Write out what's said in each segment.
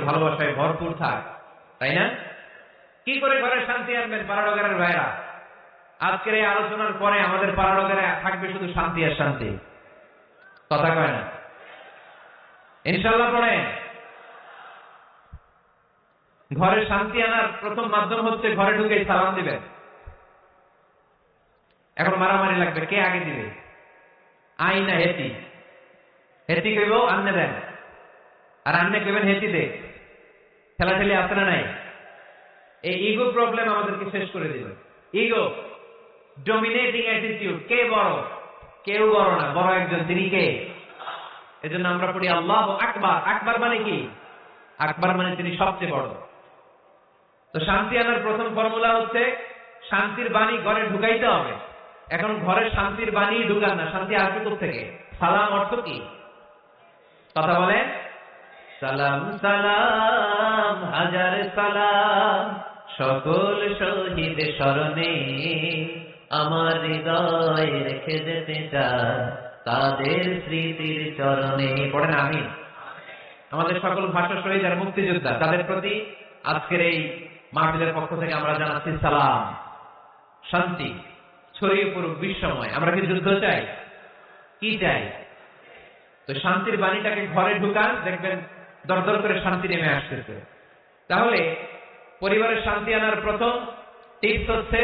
ভালোবাসায় ভরপুর থাক, তাই না? কি করে ঘরে শান্তি আনবেন পাড়াডোগারের ভাইরা? আজকের এই আলোচনার পরে আমাদের পাড়াডোগারে থাকবে শুধু শান্তি আর শান্তি, কথা কয় না? ইনশাআল্লাহ পড়েন। ঘরে শান্তি আনার প্রথম মাধ্যম হচ্ছে ঘরে ঢুকে সালাম দিবেন। এখন মারামারি লাগবে, কে আগে দিবে? আই না হেতি? হেতি কইব আন্নে দেন, আর আন্নে কইবেন হেতি দে। ঠেলাঠেলি আছে না নাই? এই ইগো প্রবলেম আমাদেরকে শেষ করে দিবে। Ego, dominating attitude. কে বড়? কেউ বড় না, বড় একজন, তিনি কে? এজন্য আমরা পড়ি আল্লাহু আকবার। আকবার মানে কি? আকবার মানে তিনি সবচেয়ে বড়। তো শান্তি আনার প্রথম ফর্মুলা হচ্ছে শান্তির বাণী ঘরে ঢুকাইতে হবে। এখন ঘরে শান্তির বাণী ঢুকান না, শান্তি আসবে কোত্থেকে? সালাম অর্থ কি? কথা বলেন। সালাম সালাম হাজার সালাম সকল শহীদ স্মরণে, আমার হৃদয় রেখে যেতে চাই তাদের স্মৃতির চরণে। পড়েন আমিন। আমাদের সকল ভাষা শহীদ আর মুক্তিযোদ্ধা, তাদের প্রতি আজকের এই মাহফিলের পক্ষ থেকে আমরা জানাচ্ছি সালাম। শান্তি ছড়িয়ে পড়ুক বিশ্বময়। আমরা কি যুদ্ধ চাই? কি চাই? তো শান্তির বাণীটাকে ঘরে ঢুকান, দেখবেন দরদর করে শান্তি নেমে আসতেছে। তাহলে পরিবারের শান্তি আনার প্রথম টিপস হচ্ছে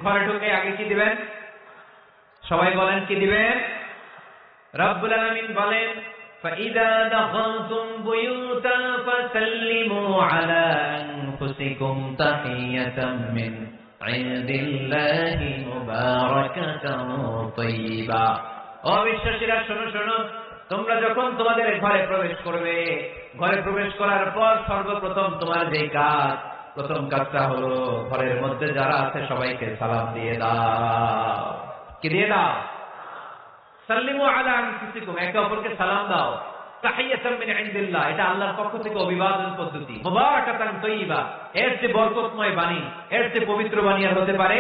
ঘরে ঢুকে আগে কি দিবেন? সবাই বলেন কি দিবেন? রব্বুল আলামিন বলেন, فَإِذَا دَخَلْتُمْ بُيُوتًا فَسَلِّمُوا عَلَى أَنفُسِكُمْ تَحِيَّةً مِّنْ عِندِ اللَّهِ مُبَارَكَةً طَيِّبَةً। অবিশ্বাসীরা শোনো শোনো, তোমরা যখন তোমাদের ঘরে প্রবেশ করবে, ঘরে প্রবেশ করার পর সর্বপ্রথম তোমার যে কাজ, প্রথম কাজটা হলো ঘরের মধ্যে যারা আছে সবাইকে সালাম দিয়ে দাও। কি দিয়ে দাও? সাল্লিমু আলা আনফুসিকুম, একে অপরকে সালাম দাও। তাহিয়াতাম মিন ইনদিল্লাহ, এটা আল্লাহর পক্ষ থেকে অভিবাদন পদ্ধতি। মুবারাকাতান তাইয়্যিবা, এর চেয়ে বরকতময় বাণী, এর চেয়ে পবিত্র বাণী আর হতে পারে?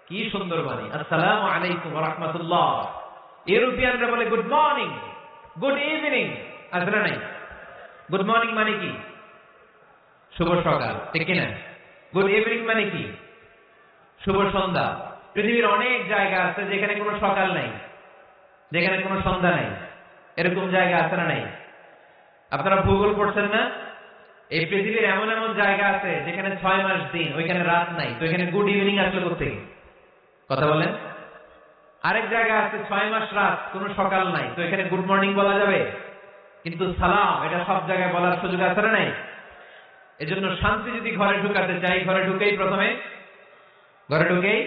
কি সুন্দর বাণী! আসসালামু আলাইকুম ওয়া রাহমাতুল্লাহ। ইউরোপিয়ানরা বলে গুড মর্নিং, গুড ইভিনিং, আসলে নাই? গুড মর্নিং মানে কি? শুভ সকাল, ঠিক কিনা? গুড ইভিনিং মানে কি? শুভ সন্ধ্যা। পৃথিবীর অনেক জায়গা আছে যেখানে কোনো সকাল নাই, যেখানে কোনো সন্ধ্যা নাই। এরকম জায়গা আছে না নাই? আপনারা ভূগোল পড়ছেন না? এই পৃথিবীর এমন এমন জায়গা আছে যেখানে 6 মাস দিন, ওইখানে রাত নাই, তো এখানে গুড ইভিনিং আসলে কোথেকে? কথা বলেন। আরেক জায়গা আছে 6 মাস রাত, কোনো সকাল নাই, তো এখানে গুড মর্নিং বলা যাবে? কিন্তু সালাম, এটা সব জায়গায় বলার সুযোগ আছে না নাই? এজন্য শান্তি যদি ঘরে ঢুকাতে চাই, ঘরে ঢুকেই প্রথমে, ঘরে ঢুকেই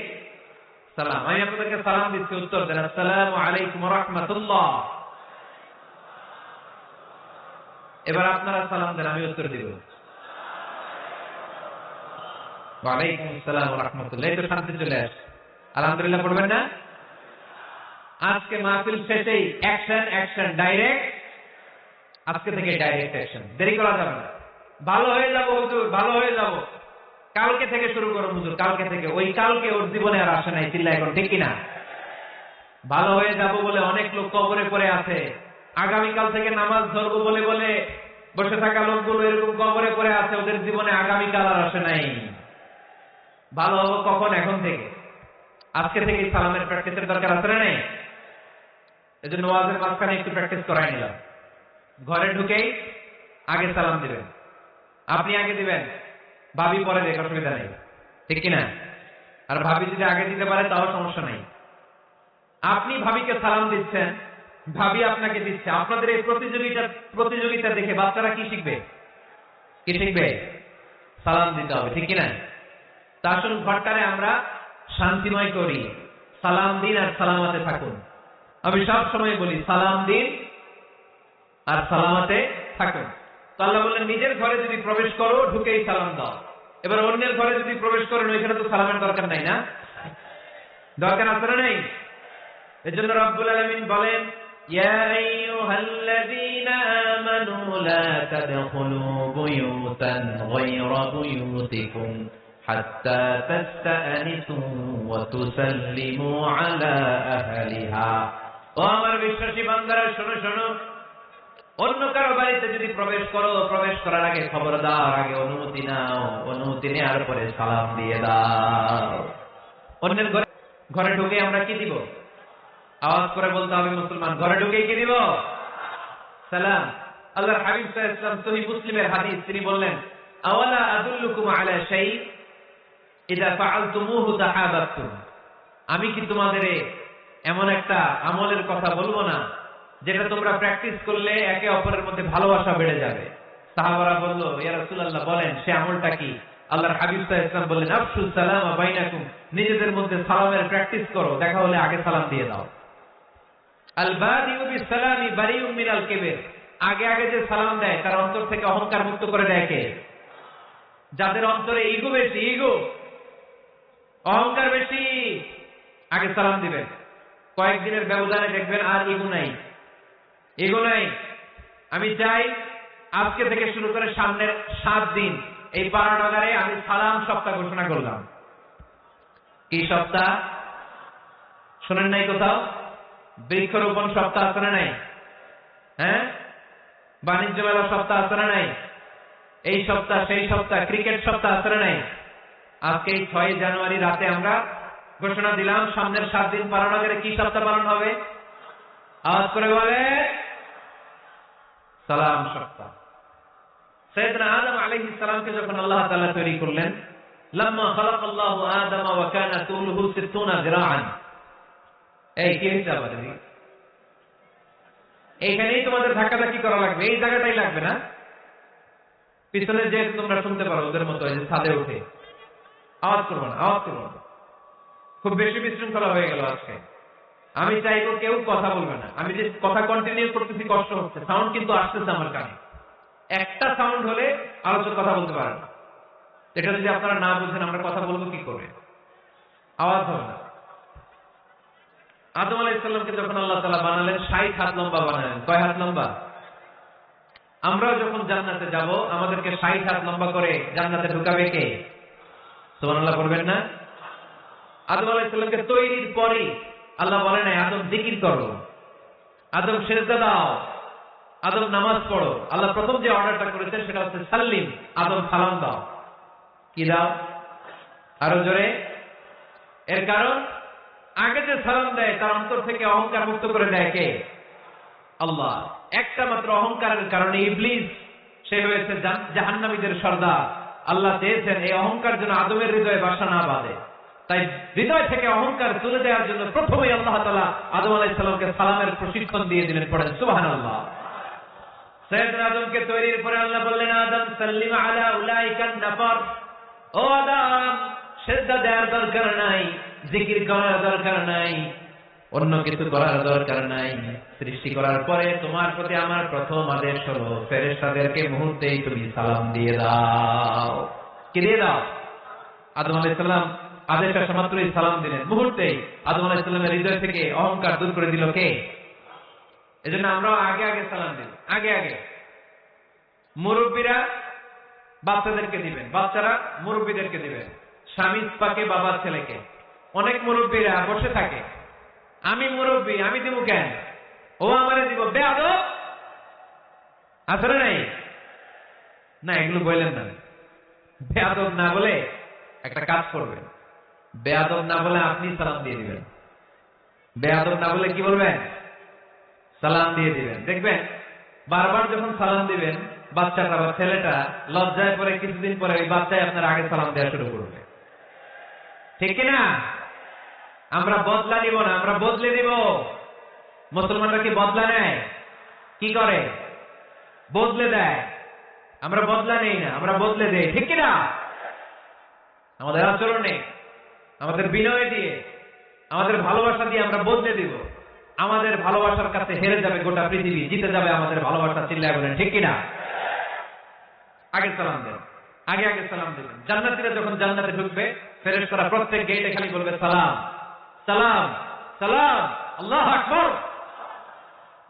সালাম। আমি আপনাদেরকে সালাম দিচ্ছি, উত্তর দেন। আসসালামু আলাইকুম ওয়া রাহমাতুল্লাহ। এবার আপনারা সালাম দেন, আমি উত্তর দিব। ওয়া আলাইকুম আসসালাম ওয়া রাহমাতুল্লাহ। এই তো শান্তি চলে আসে। আলহামদুলিল্লাহ পড়বেন না? আজকে মাহফিল শেষেই অ্যাকশন, অ্যাকশন, ডাইরেক্ট। আজকে থেকে ডাইরেক্ট অ্যাকশন, দেরি করা যাবে না। ভালো হয়ে যাব হুজুর, ভালো হয়ে যাব, কালকে থেকে শুরু করো হুজুর, কালকে থেকে। ওই কালকে ওর জীবনে আর আসে নাই, চিল্লা এখন, ঠিক কিনা? ভালো হয়ে যাব বলে অনেক লোক কবরে পড়ে আছে। আগামীকাল থেকে নামাজ ধরবো বলে বলে বসে থাকা লোকগুলো এরকম কবরে পড়ে আছে, ওদের জীবনে আগামীকাল আর আসে নাই। ভালো হবো কখন? এখন থেকে, আজকে থেকে সালামের প্র্যাকটিসের দরকার আছে না নাই? এই জন্য ওয়াজের মাঝখানে একটু প্র্যাকটিস করাই নিলাম। ঘরে ঢুকেই আগে সালাম দিবেন। আপনি আগে দিবেন, ভাবি পরে দেখ, অসুবিধা নেই, ঠিক কিনা? আর ভাবি যদি আগে দিতে পারে তাও সমস্যা নাই। আপনি ভাবিকে সালাম দিচ্ছেন, ভাবি আপনাকে দিচ্ছে। আপনাদের এই প্রতিযোগিতা দেখে বাচ্চারা কি শিখবে? কি শিখবে? সালাম দিতে হবে, ঠিক কিনা? তা আসুন ঘরটারে আমরা শান্তিময় করি। সালাম দিন আর সালামাতে থাকুন। আমি সব সময় বলি সালাম দিন আর সালামাতে থাকুন। তো আল্লাহ বললেন নিজের ঘরে যদি প্রবেশ করো ঢুকেই সালাম দাও। এবার অন্যের ঘরে যদি প্রবেশ করেন ওইখানে তো সালামের দরকার নাই, না? দরকার আছে না নাই? এজন্য রব্বুল আলামিন বলেন, ইয়া আইয়ুহাল্লাযীনা আমানু লা তাদখুলু বুয়ুতান গায়রা বুয়ুতিকুম হাত্তা তাস্তানিসু ওয়া তুসাল্লিমু আলা আহলিহা। ও আমার বিশ্বাসী বান্দারা, শোনো শোনো, অন্য কারো বাড়িতে যদি প্রবেশ করো, প্রবেশ করার আগে খবরদার আগে অনুমতি নাও, অনুমতি নেওয়ার পরে সালাম দিয়ে দাও। অন্যের ঘরে ঘরে ঢুকে আমরা কি দিব? আওয়াজ করে বলতে হবে মুসলমান, ঘরে ঢুকে কি দিব? সালাম। আল্লাহর হাবিব সাল্লাল্লাহু আলাইহি ওয়াসাল্লাম সহিহ মুসলিমের হাদিস, তিনি বললেন, আওয়ালা আদুল্লুকুম আলা শাই ইযা ফাআলতুমুহু তাহাবাবতুম। আমি কি তোমাদের এমন একটা আমলের কথা বলবো না যেটা তোমরা প্র্যাকটিস করলে একে অপরের মধ্যে ভালোবাসা বেড়ে যাবে? সাহাবারা বলল, ইয়া রাসূলুল্লাহ বলেন সে আমলটা কি? আল্লাহর হাবিব সাল্লাল্লাহু আলাইহি ওয়াসাল্লাম বললেন, আফশুস সালামা বাইনাকুম, নিজেদের মধ্যে সালামের প্র্যাকটিস করো, দেখা হলে আগে সালাম দিয়ে দাও। আল বাদিউ বিসসালামি বারিউম মিনাল কিবর, আগে আগে যে সালাম দেয় তার অন্তর থেকে অহংকার মুক্ত করে দেয় কে? যাদের অন্তরে ইগো বেশি, ইগো অহংকার বেশি, আগে সালাম দিবেন। কয়েকদিনের ব্যবধানে দেখবেন আর ইগো নাই, ইগো নাই। আমি চাই আজকে থেকে শুরু করে সামনের 7 দিন এই পাড়াডাঙ্গারে আমি সালাম সপ্তাহ ঘোষণা করলাম। কি সপ্তাহ? শোনেন নাই কোথাও? বৃক্ষরোপণ সপ্তাহ আছে না নাই? হ্যাঁ, বাণিজ্য মেলা সপ্তাহ আছে না নাই? এই সপ্তাহ সেই সপ্তাহ, ক্রিকেট সপ্তাহ আছে না নাই? আজকে এই 6 জানুয়ারি রাতে আমরা ঘোষণা দিলাম সামনের 7 দিন পাড়াডাঙ্গারে কি সপ্তাহ পালন হবে? আওয়াজ করে বলে, সালাম সপ্তাহ। সাইয়েদনা আদম আলাইহিস সালামকে যখন আল্লাহ তাআলা তৈরি করলেন, লাম্মা খালাকাল্লাহু আদামা ওয়া কানা তুলুহু 60 যিরাআন। এই কি হইছে আবার? এইখানেই তোমাদের ধাক্কাধাক্কি করা লাগবে, এই জায়গাটাই লাগবে না? পিছনে যে তোমরা শুনতে পারো ওদের মতো, এই যে ছাদে উঠে আওয়াজ করবো না, আওয়াজ করবো না। খুব বেশি বিশৃঙ্খলা হয়ে গেল আজকে। আমি চাইবো কেউ কথা বলবে না। আমি যে কথা কন্টিনিউ করতেছি কষ্ট হচ্ছে, সাউন্ড কিন্তু আসতেছে আমার কানে। একটা সাউন্ড হলে আলোচনা কথা বলতে পারে না। এটা যদি আপনারা না বুঝেন আমরা কথা বলবো কি করে? আওয়াজ হবে না। আদম আলাইহিস সালামকে যখন আল্লাহ তাআলা বানালেন 60 হাত লম্বা বানালেন। কয় হাত লম্বা? আমরাও যখন জান্নাতে যাব আমাদেরকে 60 হাত লম্বা করে জান্নাতে ঢুকাবে কে? সুবহানাল্লাহ বলবেন না? আদম আলাইহিস সালামকে তৈরির পরে আল্লাহ বলে নাই আদম জিকির করো, আদম সিজদা দাও, আদম নামাজ পড়ো। আল্লাহ প্রথম যে অর্ডারটা করেছেন সেটা হচ্ছে সাল্লিম, আদম সালাম দাও। কি দাও? আরো জোরে। এর কারণ আগে যে সালাম দেয় তার অন্তর থেকে অহংকার মুক্ত করে দেয় কে? আল্লাহ। একটা মাত্র অহংকারের কারণে ইবলিস সে হয়েছে জাহান্নামীদের সর্দার। আল্লাহ চেয়েছেন এই অহংকার যেন আদমের হৃদয়ে বাসা না বাঁধে, তাই হৃদয় থেকে অহংকার তুলে দেওয়ার জন্য প্রথমেই আল্লাহ তাআলা আদম আলাইহিস সালামকে সালামের প্রশিক্ষণ দিয়ে দিলেন। পড়েন সুবহানাল্লাহ। সাইয়েদনা আদমকে তৈরির পরে আল্লাহ বললেন, আদম সাল্লিম আলা উলাইকান নাফর, ও আদম সিজদা দেওয়ার দরকার নাই, জিকির করার দরকার নাই, অন্য কিছু করার দরকার নাই। সৃষ্টি করার পরে তোমার প্রতি আমার প্রথম আদেশ হলো ফেরেশতাদেরকে মুহূর্তেই তুমি সালাম দিয়ে দাও। কি দিয়ে দাও? আদম আলাইহিস সালাম আদেশ আসা মাত্রই সালাম দিলেন, মুহূর্তেই আদম আলাইহিস সালামের হৃদয় থেকে অহংকার দূর করে দিল কে? এজন্য আমরা আগে আগে সালাম দিই, আগে আগে। মুরব্বীরা বাচ্চাদেরকে দিবেন, বাচ্চারা মুরব্বীদেরকে দিবেন। স্বামী পাকে বাবার ছেলেকে। অনেক মুরব্বীরা বসে থাকে, আমি মুরব্বী আমি দিব কেন, ও আমারে দিব, বেয়াদব। আসলে নাই না, এগুলো বললেন না। বেয়াদব না বলে একটা কাজ করবেন, বেয়াদব না বলে আপনি সালাম দিয়ে দিবেন। বেয়াদব না বলে কি বলবেন? সালাম দিয়ে দিবেন। দেখবেন বারবার যখন সালাম দিবেন বাচ্চাটা বা ছেলেটা লজ্জায় পরে কিছুদিন পরে ওই বাচ্চাই আপনার আগে সালাম দেওয়া শুরু করবে। ঠিক কিনা? আমরা বদলা নিব না, আমরা বদলে দিব। মুসলমানরা কি বদলা নেয়? কি করে? বদলে দেয়। আমরা বদলা নেই না, আমরা বদলে দেই। ঠিক কিনা? আমাদের আচরণে, আমাদের বিনয় দিয়ে, আমাদের ভালোবাসা দিয়ে আমরা বদলে দিব। আমাদের ভালোবাসার কাছে হেরে যাবে গোটা পৃথিবী, জিতে যাবে আমাদের ভালোবাসা। চিল্লায় বলেন ঠিক কিনা? আগে সালাম দেন, আগে আগে সালাম দেবেন। জান্নাতীরা যখন জান্নাতে ঢুকবে ফেরেশতারা প্রত্যেক গেটে খালি বলবে সালাম সালাম সালাম, আল্লাহু আকবার।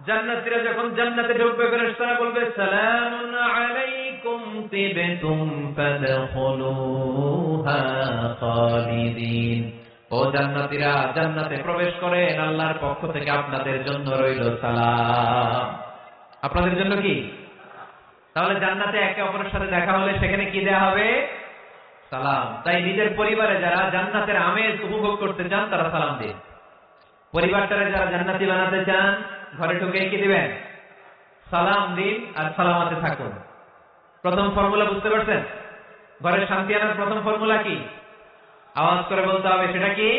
জান্নাতীরা যখন জান্নাতে ঢুকবে ফেরেশতারা বলবে সালামুন আলাইকুম তিবতুম ফাদখুলুহা খালিদিন। ও জান্নাতীরা জান্নাতে প্রবেশ করেন, আল্লাহর পক্ষ থেকে আপনাদের জন্য রইল সালাম। আপনাদের জন্য কি? তাহলে জান্নাতে একে অপরের সাথে দেখা হলে সেখানে কি দেয়া হবে? সালাম। তাই নিজের পরিবারে যারা জান্নাতের আমেজ উপভোগ করতে চান তারা সালাম দিন। পরিবারটারে যারা জান্নাতি বানাতে চান ঘরে ঢুকে কি দিবেন? সালাম দিন আর সালামাতে থাকুন। প্রথম ফর্মুলা বুঝতে পারছেন? ঘরে শান্তি আনার প্রথম ফর্মুলা কি? আওয়াজ করে বলতে হবে, সেটা কি?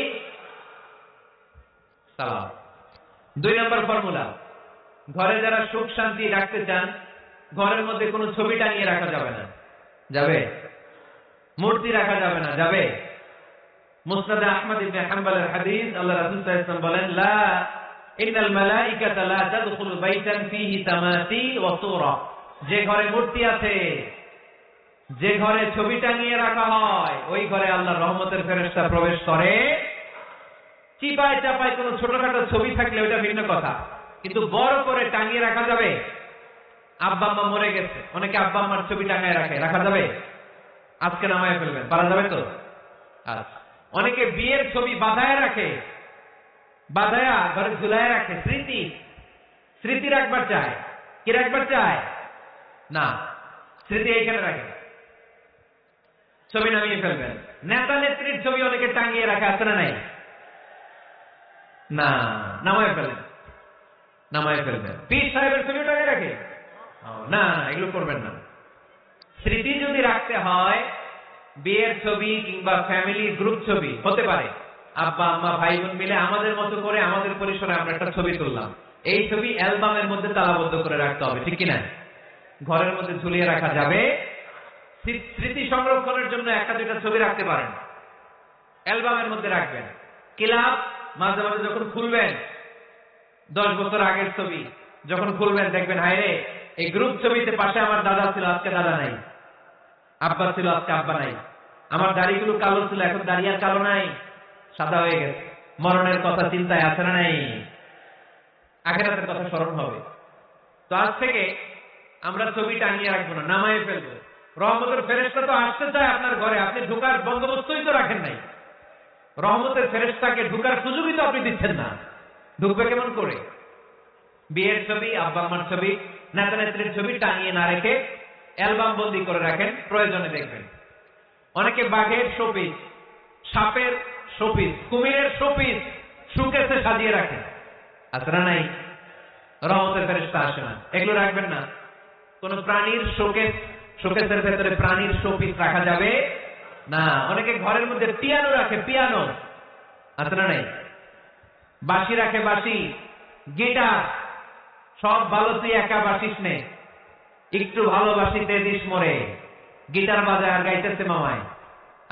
সালাম। 2 নম্বর ফর্মুলা, ঘরে যারা সুখ শান্তি রাখতে চান ঘরের মধ্যে কোনো ছবি টাঙিয়ে রাখা যাবে না। যাবে? মূর্তি রাখা যাবে না। যাবে? মুসনাদ আহমদ ইবনে হাম্বলের হাদিস, আল্লাহ রাসূল সাল্লাল্লাহু আলাইহি ওয়াসাল্লাম বলেন, লা ইন্নাল মালাইকাতা লা তাদখুলু বাইতান ফীহি তামাসিল ওয়া সূরা। যে ঘরে মূর্তি আছে, যে ঘরে ছবি টাঙিয়ে রাখা হয়, ওই ঘরে আল্লাহর রহমতের ফেরেশতা প্রবেশ করে। চিপায় চাপায় কোনো ছোটখাটো ছবি থাকলে ওটা ভিন্ন কথা, কিন্তু বড় করে টাঙিয়ে রাখা যাবে? আব্বা আম্মা মরে গেছে, অনেকে আব্বা আম্মার ছবি টাঙায় রাখে, রাখা যাবে? আজকে নামায় ফেলবেন, পারা যাবে তো? আচ্ছা। অনেকে বিয়ের ছবি বাঁধায় রাখে, বাঁধায়া ঘরে ঝুলায় রাখে, স্মৃতি স্মৃতি রাখবার চায়। কি রাখবার চায়? না, স্মৃতি এইখানে রাখে, ছবি নামিয়ে ফেলবেন। নেতা নেত্রীর ছবি অনেকে টাঙিয়ে রাখে, আছে না নাই? না, নামায় ফেলেন, নামায় ফেলবেন। পীর সাহেবের ছবি টাঙিয়ে রাখে, না, এগুলো করবেন না। স্মৃতি যদি রাখতে হয়, বিয়ের ছবি কিংবা ফ্যামিলি গ্রুপ ছবি হতে পারে, আব্বা আম্মা ভাই বোন মিলে আমাদের মতো করে আমাদের পরিসরে আমরা একটা ছবি তুললাম, এই ছবি অ্যালবামের মধ্যে তালাবদ্ধ করে রাখতে হবে, ঠিক কিনা? ঘরের মধ্যে ঝুলিয়ে রাখা যাবে। স্মৃতি সংরক্ষণের জন্য একটা দুইটা ছবি রাখতে পারেন, অ্যালবামের মধ্যে রাখবেন। ক্লাব মাঝে মাঝে যখন খুলবেন, 10 বছর আগের ছবি যখন খুলবেন দেখবেন, হায় রে, এই গ্রুপ ছবিতে পাশে আমার দাদা ছিল, আজকে দাদা নাই, আব্বা ছিল, আজকে আব্বা নাই, আমার দাড়িগুলো কালো ছিল, এখন দাড়ি আর কালো নাই, সাদা হয়ে গেছে। মরণের কথা চিন্তায় আছে না নাই? আখিরাতের কথা স্মরণ হবে। তো আজ থেকে আমরা ছবি টাঙিয়ে রাখবো না, নামায় ফেলবো। রহমতের ফেরেশতা তো আসতে চায় আপনার ঘরে, আপনি ঢোকার বন্দোবস্তই তো রাখেন নাই। রহমতের ফেরেশতাকে ঢোকার সুযোগই তো আপনি দিচ্ছেন না, ঢুকবে কেমন করে? বিয়ের ছবি, আব্বা আম্মার ছবি, নেতা নেত্রীর ছবি টাঙিয়ে না রেখে অ্যালবাম বন্দি করে রাখেন, প্রয়োজনে দেখবেন। অনেকে বাঘের শোপিস, সাপের শোপিস, কুমিরের শোপিস শোকেসে সাজিয়ে রাখেন, আছে না নাই? রহমতের ফেরেশতা আসে না, এগুলো রাখবেন না। কোন প্রাণীর শোকেস, শোকেসের ভেতরে প্রাণীর শোপিস রাখা যাবে না। অনেকে ঘরের মধ্যে পিয়ানো রাখে, পিয়ানো, আছে না নাই? বাঁশি রাখে, বাঁশি, গিটার, সব ভালো তুই একা বাসিস নে, একটু ভালোবাসিতে দিস মরে, গিটার বাজায় আর গাইতেছে মামায়।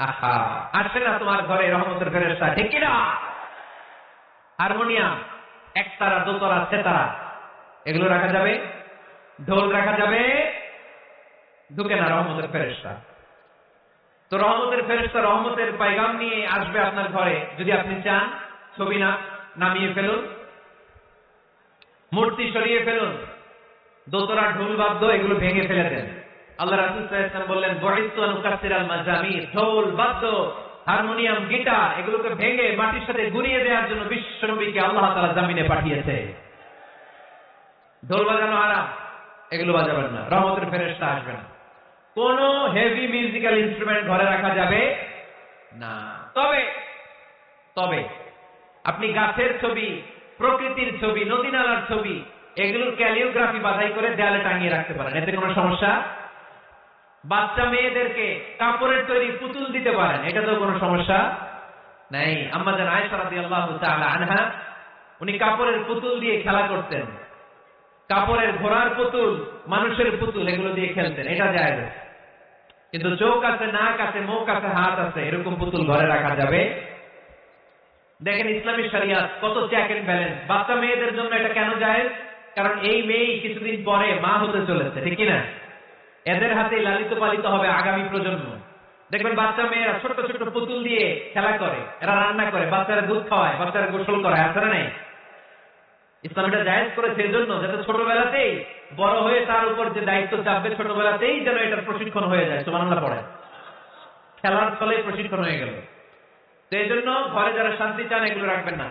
আহা, আসছে না তোমার ঘরে রহমতের ফেরেশতা, ঠিক কিনা? হারমোনিয়াম, একতারা, দোতারা, সেতারা, এগুলো রাখা যাবে? ঢোল রাখা যাবে? ঢুকে না রহমতের ফেরেশতা। তো রহমতের ফেরেশতা রহমতের পায়গাম নিয়ে আসবে আপনার ঘরে। যদি আপনি চান, ছবি না নামিয়ে ফেলুন, মূর্তি সরিয়ে ফেলুন, দোতরা, ঢোল বাদ্য এগুলো ভেঙে ফেলে দেন। আল্লাহ রাসূল সাল্লাল্লাহু আলাইহি ওয়াসাল্লাম বললেন, বুইতু আন উকাসসিরাল মাজামির, ঢোল বাদ্য, হারমোনিয়াম, গিটার এগুলোকে ভেঙে মাটির সাথে গুঁড়িয়ে দেওয়ার জন্য বিশ্ব নবীকে আল্লাহ তাআলা জমিনে পাঠিয়েছে। ঢোল বাজানো হারাম, এগুলো বাজাবেন না, রহমতের ফেরেশতা আসবে না। কোন হেভি মিউজিক্যাল ইনস্ট্রুমেন্ট ঘরে রাখা যাবে না। তবে তবে আপনি গাছের ছবি, প্রকৃতির ছবি, নদী নালার ছবি, এগুলোর ক্যালিওগ্রাফি বাছাই করে দেয়ালে টাঙিয়ে রাখতে পারেন, এতে কোনো সমস্যা। বাচ্চা মেয়েদেরকে কাপড়ের তৈরি পুতুল দিতে পারেন, এটা তো কোনো সমস্যা নাই। আম্মা জান আয়েশা রাদিয়াল্লাহু তাআলা আনহা, উনি কাপড়ের পুতুল দিয়ে খেলা করতেন, কাপড়ের ঘোড়ার পুতুল, মানুষের পুতুল, এগুলো দিয়ে খেলতেন, এটা জায়েজ। কিন্তু চোখ আছে, নাক আছে, মুখ আছে, হাত আছে, এরকম পুতুল ঘরে রাখা যাবে? দেখেন ইসলামী শরিয়াত কত চেক এন্ড ব্যালেন্স। বাচ্চা মেয়েদের জন্য এটা কেন জায়েজ? কারণ এই মেয়েই কিছুদিন পরে মা হতে চলেছে, ঠিক কিনা? এদের হাতে লালিত পালিত হবে আগামী প্রজন্ম। দেখবেন বাচ্চা মেয়েরা ছোট ছোট পুতুল দিয়ে খেলা করে, এরা রান্না করে, বাচ্চারা দুধ খাওয়ায়, বাচ্চারা গোসল করায়, আছে না নাই? ইসলাম এটা জায়েজ করেছে এজন্য যাতে ছোটবেলাতেই বড় হয়ে তার উপর যে দায়িত্ব চাপবে, ছোটবেলাতেই যেন এটার প্রশিক্ষণ হয়ে যায়। সুবহানাল্লাহ পড়ে, খেলার ফলে প্রশিক্ষণ হয়ে গেল। তো এই জন্য ঘরে যারা শান্তি চান এগুলো রাখবেন না।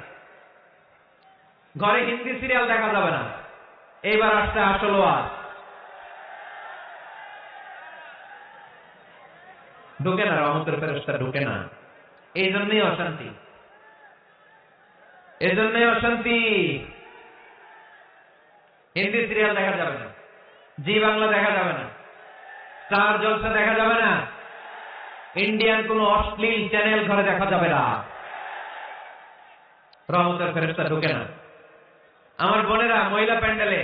ঘরে হিন্দি সিরিয়াল দেখা যাবে না, এইবার আসছে আসল ওয়াজ। ঢুকে না, রহমতের ফেরেশতা ঢুকে না। এই জন্যই অশান্তি, এই জন্যই অশান্তি। হিন্দি সিরিয়াল দেখা যাবে না, জি বাংলা দেখা যাবে না, স্টার জলসা দেখা যাবে না, ইন্ডিয়ান কোন অশ্লীল চ্যানেল ঘরে দেখা যাবে না। রহমতের ফেরেশতা ঢুকে না। আমার বোনেরা, মহিলা প্যান্ডেলে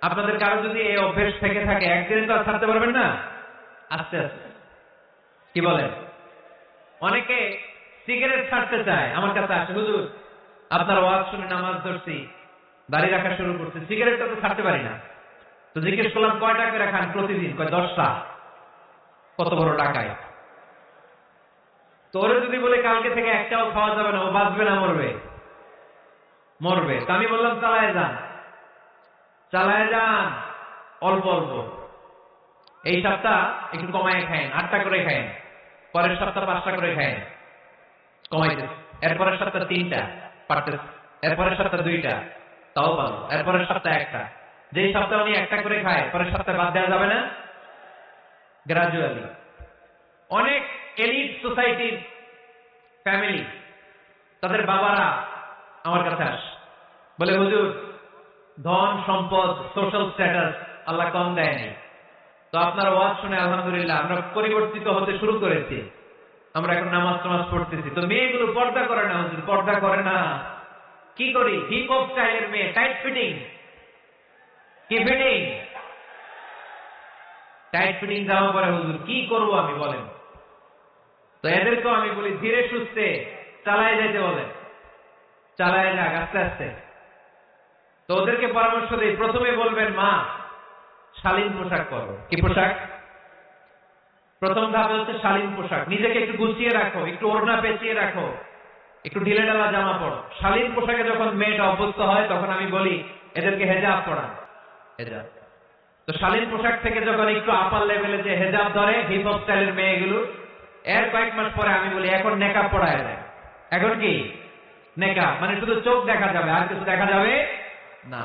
আপনাদের কারো যদি এই অভ্যেস থেকে থাকে, একদিন তো আর ছাড়তে পারবেন না। আস্তে আস্তে, কি বলেন? অনেকে সিগারেট ছাড়তে চায়, আমার কাছে আসে, হুজুর আপনার ওয়াজ শুনে নামাজ ধরছি, দাড়ি রাখা শুরু করছি, সিগারেটটা তো ছাড়তে পারি না। তো জিজ্ঞেস করলাম কয়টা করে খান প্রতিদিন? কয় 10টা। কত বড় টাকায়! তো ওরা যদি বলে কালকে থেকে একটাও খাওয়া যাবে না, ও বাঁচবে না মরবে? মরবে। তো আমি বললাম চালায় যান, চালায় যান, অল্প অল্প। এই সপ্তাহ একটু কমায় খায়েন, 8টা করে খায়েন, পরের সপ্তাহ 5টা করে খায়েন, কমাইতে। এরপরের সপ্তাহ 3টা, পারতেছে। এরপরের সপ্তাহ 2টা, তাও ভালো। এরপরের সপ্তাহ 1টা। যেই সপ্তাহ উনি 1টা করে খায়, পরের সপ্তাহে বাদ দেওয়া যাবে না। গ্রাজুয়ালি। অনেক এলিট সোসাইটির ফ্যামিলি, তাদের বাবারা আমার কাছে আসে, বলে হুজুর ধন সম্পদ সোশ্যাল স্ট্যাটাস আল্লাহ কম দেয়নি, তো আপনার ওয়াজ শুনে আলহামদুলিল্লাহ আমরা পরিবর্তিত হতে শুরু করেছি, আমরা এখন নামাজ টামাজ পড়তেছি। তো মেয়েগুলো পর্দা করে না হুজুর, পর্দা করে না। কি করি? হিপ হপ স্টাইলের মেয়ে, টাইট ফিটিং। কি ফিটিং? টাইট ফিটিং জামা পরে হুজুর, কি করবো আমি বলেন? তো এদেরকেও আমি বলি ধীরে সুস্থে চালায় যেতে বলেন, চালায় যাক আস্তে আস্তে। তো ওদেরকে পরামর্শ দিই, প্রথমে বলবেন মা শালীন পোশাক পরো। কি পোশাক? প্রথম ধাপ হচ্ছে শালীন পোশাক। নিজেকে একটু গুছিয়ে রাখো, একটু ওড়না পেঁচিয়ে রাখো, একটু ঢিলে ঢালা জামা পড়ো। শালীন পোশাকে যখন মেয়েটা অভ্যস্ত হয় তখন আমি বলি এদেরকে হেজাব পড়ান। হেজাব। তো শালীন পোশাক থেকে যখন একটু আপার লেভেলে যে হেজাব ধরে হিপ হপ স্টাইলের মেয়েগুলো, এর কয়েক মাস পরে আমি বলি এখন নেকাব পড়ায় দেয়। এখন কি নেকাব? মানে শুধু চোখ দেখা যাবে, আর কিছু দেখা যাবে না।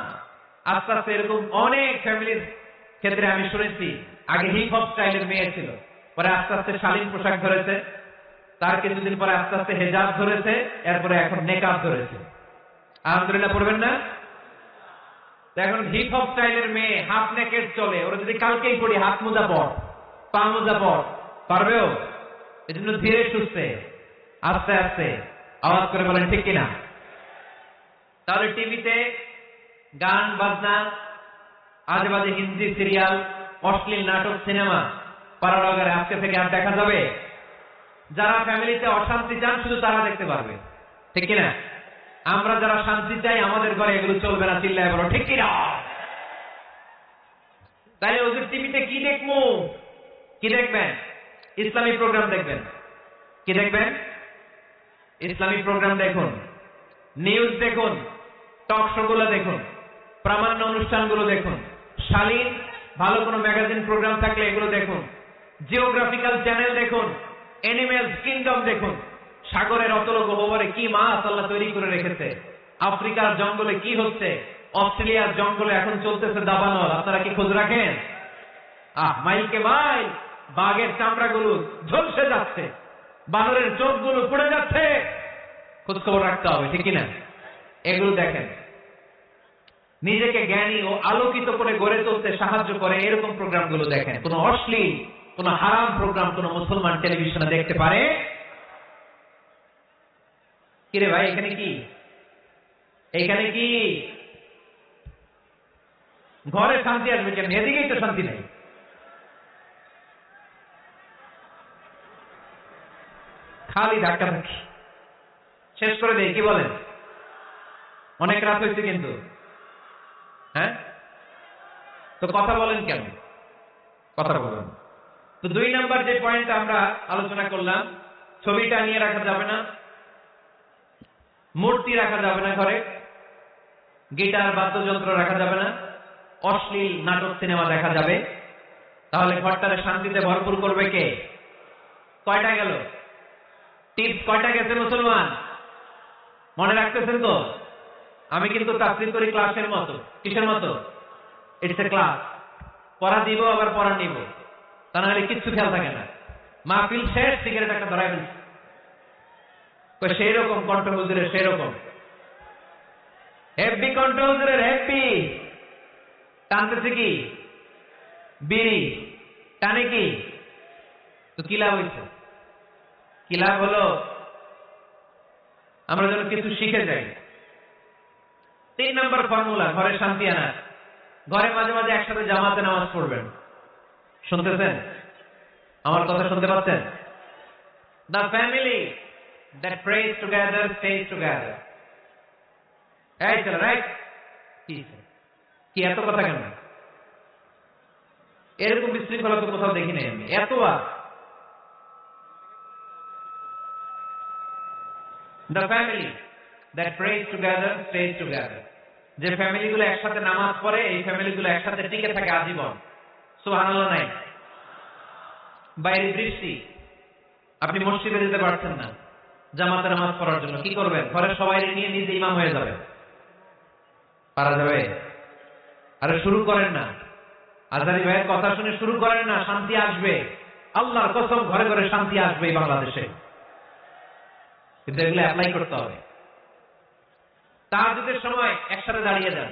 আস্তে আস্তে এরকম অনেক ফ্যামিলির ক্ষেত্রে আমি শুনেছি, আগে হিপ হপ স্টাইলের মেয়ে ছিল, পরে আস্তে আস্তে শালীন পোশাক ধরেছে, তার কিছুদিন পরে আস্তে আস্তে হেজাব ধরেছে, এরপরে এখন নেকাব ধরেছে। আলহামদুলিল্লাহ পড়বেন না? এখন হিপ হপ স্টাইলের মেয়ে হাফ নেকেড চলে, ওরা যদি কালকেই পড়ি হাত মোজা পর, পা মোজা পর, পারবেও? এই জন্য ধীরে সুস্থে আস্তে আস্তে, আওয়াজ করে বলেন ঠিক কিনা? তাহলে টিভিতে গান বাজনা, আজে বাজে হিন্দি সিরিয়াল, অশ্লীল নাটক, সিনেমা পাড়াগারে আজকে থেকে আর দেখা যাবে? যারা ফ্যামিলিতে অশান্তি চান শুধু তারা দেখতে পারবে, ঠিক কিনা? আমরা যারা শান্তি চাই আমাদের ঘরে এগুলো চলবে না, চিল্লায় বলো ঠিক কিনা? তাহলে ওদের টিভিতে কি দেখবো? কি দেখবেন? ইসলামী প্রোগ্রাম দেখবেন। কি দেখবেন? ইসলামী প্রোগ্রাম দেখুন, নিউজ দেখুন, টক শো গুলো দেখুন, প্রামাণ্য অনুষ্ঠানগুলো দেখুন, শালীন ভালো কোনো ম্যাগাজিন প্রোগ্রাম থাকলে এগুলো দেখুন, জিওগ্রাফিক্যাল চ্যানেল দেখুন, অ্যানিমেলস কিংডম দেখুন, সাগরের অতল গহ্বরে কি মাছ আল্লাহ তৈরি করে রেখেছে, আফ্রিকার জঙ্গলে কি হচ্ছে, অস্ট্রেলিয়ার জঙ্গলে এখন চলতেছে দাবানল, আপনারা কি খোঁজ রাখেন? মাইলকে মাইল বাঘের চামড়াগুলো ঝলসে যাচ্ছে, বানরের চোখগুলো পড়ে যাচ্ছে, খোঁজ খবর রাখতে হবে, ঠিক কিনা? এগুলো দেখেন। নিজেকে জ্ঞানী ও আলোকিত করে গড়ে তুলতে সাহায্য করে এরকম প্রোগ্রামগুলো দেখেন। কোন অশ্লীল, কোন হারাম প্রোগ্রাম কোন মুসলমান টেলিভিশনে দেখতে পারে? কিরে ভাই এখানে কি? এখানে কি? ঘরে শান্তি আসবে কেন? এদিকেই তো শান্তি নেই। খালি ধাক্কা ধাক্কি। শেষ করে দেই, কি বলেন? অনেক রাত হয়েছে কিন্তু, হ্যাঁ? তো কথা বলেন কেন? কথা বলেন। তো 2 নাম্বার যে পয়েন্ট আমরা আলোচনা করলাম, ছবিটা নিয়ে রাখা যাবে না, মূর্তি রাখা যাবে না ঘরে, গিটার বাদ্যযন্ত্র রাখা যাবে না, অশ্লীল নাটক সিনেমা দেখা যাবে। তাহলে ঘরটারে শান্তিতে ভরপুর করবে কে? কয়টা গেল? টিপস কয়টা গেছে মুসলমান? মনে রাখতেছেন তো? আমি কিন্তু তাফসীর করি ক্লাসের মতো। কিসের মতো? It's a class. পড়া দিব আবার পড়া নিব, তা নাহলে কিচ্ছু খেয়াল থাকে না। মাহফিল শেষ, সিগারেট একটা ধরাই ফেলছে। সেই রকম কণ্ঠ হুজুরের, সেই রকম হেভি কণ্ঠ হুজুরের, হেভি। টানতেছে কি? বিড়ি। টানে কি? তো কি লাভ হয়েছে? কি লাভ হলো? আমরা যেন কিছু শিখে যাই। 3 নম্বর ফর্মুলা ঘরে শান্তি আনা। ঘরে মাঝে মাঝে একসাথে জামাতে নামাজ পড়বেন। শুনতেছেন? আমার কথা শুনতে পাচ্ছেন? The family that prays together stays together. এই চলো, রাইট? কি এত কথা কেন? এরকম বিশৃঙ্খলা তো কোথাও দেখি নাই আমি। এত The family that prays together stays together. যে ফ্যামিলিগুলো একসাথে নামাজ পড়ে, এই ফ্যামিলিগুলো একসাথে টিকে থাকে আজীবন। সুবহানাল্লাহ নাই? বাইরে বৃষ্টি, আপনি মসজিদে যেতে পারছেন না জামাতে নামাজ পড়ার জন্য, কি করবেন? ঘরের সবাই নিয়ে নিজে ইমাম হয়ে যাবে। পারা যাবে? আরে শুরু করেন না, আজারি ভাইয়ের কথা শুনে শুরু করেন না, শান্তি আসবে। আল্লাহর কসম, ঘরে ঘরে শান্তি আসবে এই বাংলাদেশে। কিন্তু এগুলো অ্যাপ্লাই করতে হবে। তাহাজ্জুদের সময় একসাথে দাঁড়িয়ে যান।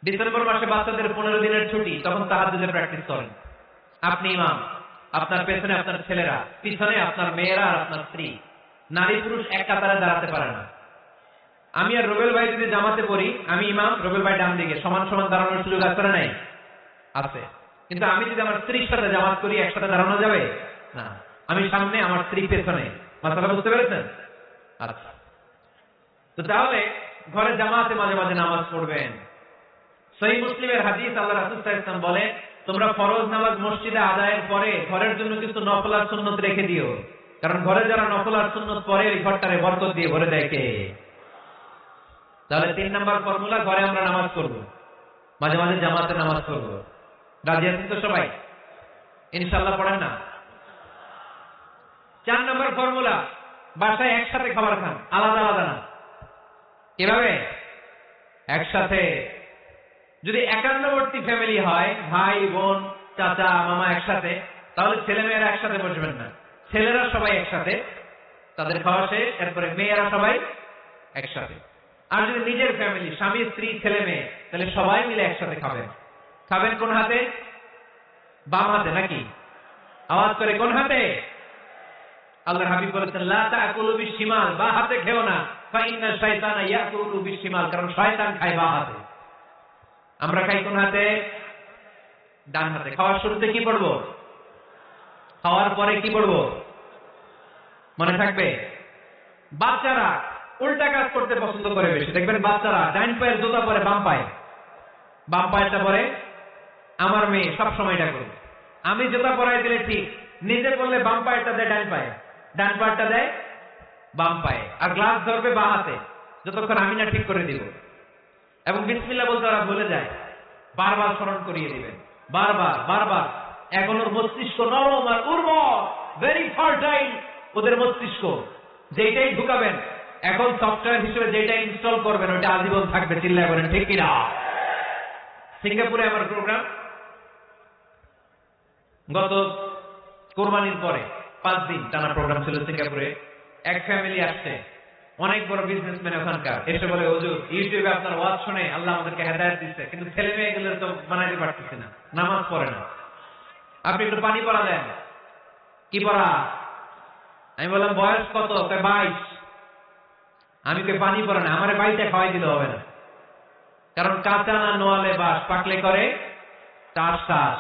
ডিসেম্বর মাসে বাচ্চাদের 15 দিনের ছুটি, তখন তাহাজ্জুদের প্র্যাকটিস করেন। আপনি ইমাম, আপনার পেছনে আপনার ছেলেরা, পিছনে আপনার মেয়েরা আর আপনার স্ত্রী। নারী পুরুষ এক কাতারে দাঁড়াতে পারে না। আমি আর রুবেল ভাই যদি জামাতে পড়ি, আমি ইমাম, রুবেল ভাই ডান দিকে, সমান সমান দাঁড়ানোর সুযোগ আছে না নাই? আছে। কিন্তু আমি যদি আমার স্ত্রীর সাথে জামাত করি, একসাথে দাঁড়ানো যাবে না। আমি সামনে, আমার স্ত্রী পেছনে। মাসালা বুঝতে পেরেছেন? আচ্ছা, তো তাহলে ঘরে জামাতে মাঝে মাঝে নামাজ পড়বেন। সহিহ মুসলিমের হাদিস, আল্লাহ রাসূল সাল্লাল্লাহু আলাইহি ওয়াসাল্লাম বলে, তোমরা ফরজ নামাজ মসজিদে আদায়ের পরে ঘরের জন্য কিছু নফল আর সুন্নত রেখে দিও, কারণ ঘরে যারা নফল আর সুন্নত পড়ে ওই ঘরটারে বরকত দিয়ে ভরে দেয় কে? তাহলে 3 নাম্বার ফর্মুলা, ঘরে আমরা নামাজ পড়ব, মাঝে মাঝে জামাতে নামাজ পড়ব। রাজি আছেন তো সবাই? ইনশাআল্লাহ পড়েন না? 4 নাম্বার ফর্মুলা, বাসায় একসাথে খাবার খান, আলাদা আলাদা না। কিভাবে? একসাথে। যদি একান্নবর্তী ফ্যামিলি হয়, ভাই বোন চাচা মামা একসাথে, তাহলে ছেলে মেয়েরা একসাথে বসবেন না। ছেলেরা সবাই একসাথে, তাদের খাওয়া শেষ, এরপরে মেয়েরা সবাই একসাথে। আর যদি নিজের ফ্যামিলি, স্বামী স্ত্রী ছেলে মেয়ে, তাহলে সবাই মিলে একসাথে খাবেন। খাবেন কোন হাতে? বাম হাতে নাকি? আওয়াজ করে কোন হাতে? আল্লাহর হাবিব বলেছেন, লা তাকুলু বিশিমাল, বা হাতে খেও না, ফা ইন্না শাইতানা ইয়াকুলু বিশিমাল, কারণ শয়তান খায় বা হাতে। আমরা খাই কোন হাতে? ডান হাতে। খাওয়ার শুরুতে কি পড়বো? খাওয়ার পরে কি পড়বো? মনে থাকবে? বাচ্চারা উল্টা কাজ করতে পছন্দ করে বেশি। দেখবেন বাচ্চারা ডাইন পায়ের জুতা পরে বাম পায়ে, বাম পায়েটা পরে। আমার মেয়ে সব সময় এটা করবে। আমি জুতা পরাই দিলে ঠিক, নিজে করলে বাম পায়েরটা দেয় ডান পায়ে, ডান পায়েরটা দেয় বাম পায়ে, আর গ্লাস ধরবে বাঁ হাতে, যতক্ষণ আমি না ঠিক করে দিব। এবং বিসমিল্লাহ বলতে ওরা ভুলে যায়, বারবার স্মরণ করিয়ে দিবেন, বারবার বারবার। এখন ওর মস্তিষ্ক নরম আর উর্বর, ভেরি ফার্টাইল ওদের মস্তিষ্ক। যেটাই ঢুকাবেন, এখন সফটওয়্যার হিসেবে যেটা ইনস্টল করবেন, ওটা আজীবন থাকবে। চিল্লায় বলেন ঠিক কিনা? সিঙ্গাপুরে আমার প্রোগ্রাম, গত কোরবানির পরে 5 দিন টানা প্রোগ্রাম ছিল সিঙ্গাপুরে। এক ফ্যামিলি আসছে, অনেক বড় বিজনেসম্যান ওখানকার, এসে বলে, হুজুর ইউটিউবে আপনার ওয়াজ শুনে আল্লাহ আমাদেরকে হেদায়েত দিচ্ছে, কিন্তু ছেলে মেয়েগুলো তো বানাইতে পারতেছি না, নামাজ পড়ে না, আপনি একটু পানি পড়া দেন। কি পড়া? আমি বললাম বয়স কত? 22। আমি কে পানি পড়ে না, আমার বাড়িতে খাওয়াই দিলে হবে না, কারণ কাঁচা না নোয়ালে বাস, পাকলে করে টাস টাস।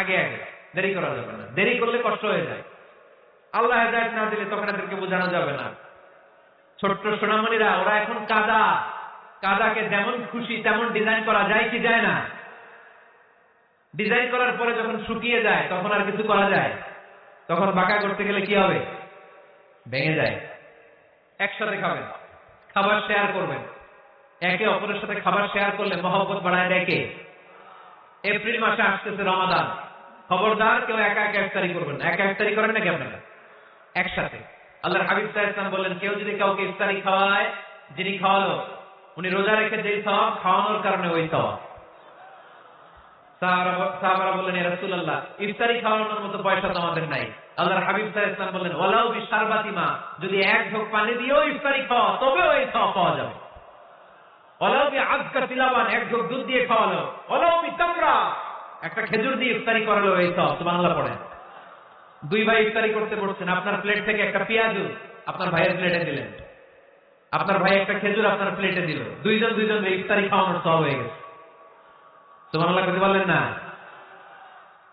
আগে আগে দেরি করা যাবে না, দেরি করলে কষ্ট হয়ে যায়। আল্লাহ হেদায়েত না দিলে তখন এদেরকে বোঝানো যাবে না। ছোট্ট সোনামণিরা, ওরা এখন কাদা, কাদাকে যেমন খুশি তেমন ডিজাইন করা যায় কি যায় না? ডিজাইন করার পরে যখন শুকিয়ে যায়, তখন আর কিছু করা যায়? তখন বাঁকা করতে গেলে কি হবে? ভেঙে যায়। একসাথে খাবেন, খাবার শেয়ার করবেন। একে অপরের সাথে খাবার শেয়ার করলে মহব্বত বাড়ায় দেয় কে? এপ্রিল মাসে আসতেছে রমাদান, খবরদার কেউ একা একা ইফতারি করবেন না। একা ইফতারি করেন নাকি আপনারা? একসাথে। আল্লাহর হাবিব সাল্লাল্লাহু আলাইহি ওয়াসাল্লাম বললেন, কেউ যদি কাউকে ইফতারি খাওয়ায়, যিনি খাওয়ালো উনি রোজা রেখে যেই সওয়াব, খাওয়ানোর কারণে ওই সওয়াব। সাহাবারা বললেন, ইয়া রাসূলুল্লাহ, ইফতারি খাওয়ানোর মতো পয়সা তো আমাদের নাই। আল্লাহর হাবিব সাল্লাল্লাহু আলাইহি ওয়াসাল্লাম বললেন, ওয়ালাউ বিশারবাতি মা, যদি এক ঢোক পানি দিয়েও ইফতারি খাওয়া তবেও এই সওয়াব পাওয়া যাবে। ওয়ালাউ বিআযকাতি লাবান, এক ঢোক দুধ দিয়ে খাওয়ালো। ওয়ালাউ বিতামরা, একটা খেজুর দিয়ে ইফতারি করালো, এই সওয়াব। সুবহানাল্লাহ পড়েন। দুই ভাই ইফতারি করতে বসছেন, আপনার প্লেট থেকে একটা পেঁয়াজু আপনার ভাইয়ের প্লেটে দিলেন, আপনার ভাই একটা খেজুর আপনার প্লেটে দিল, দুইজন ইফতারি খাওয়ানোর সওয়াব হয়ে গেছে। সুবহানাল্লাহ কইতে পারলেন না?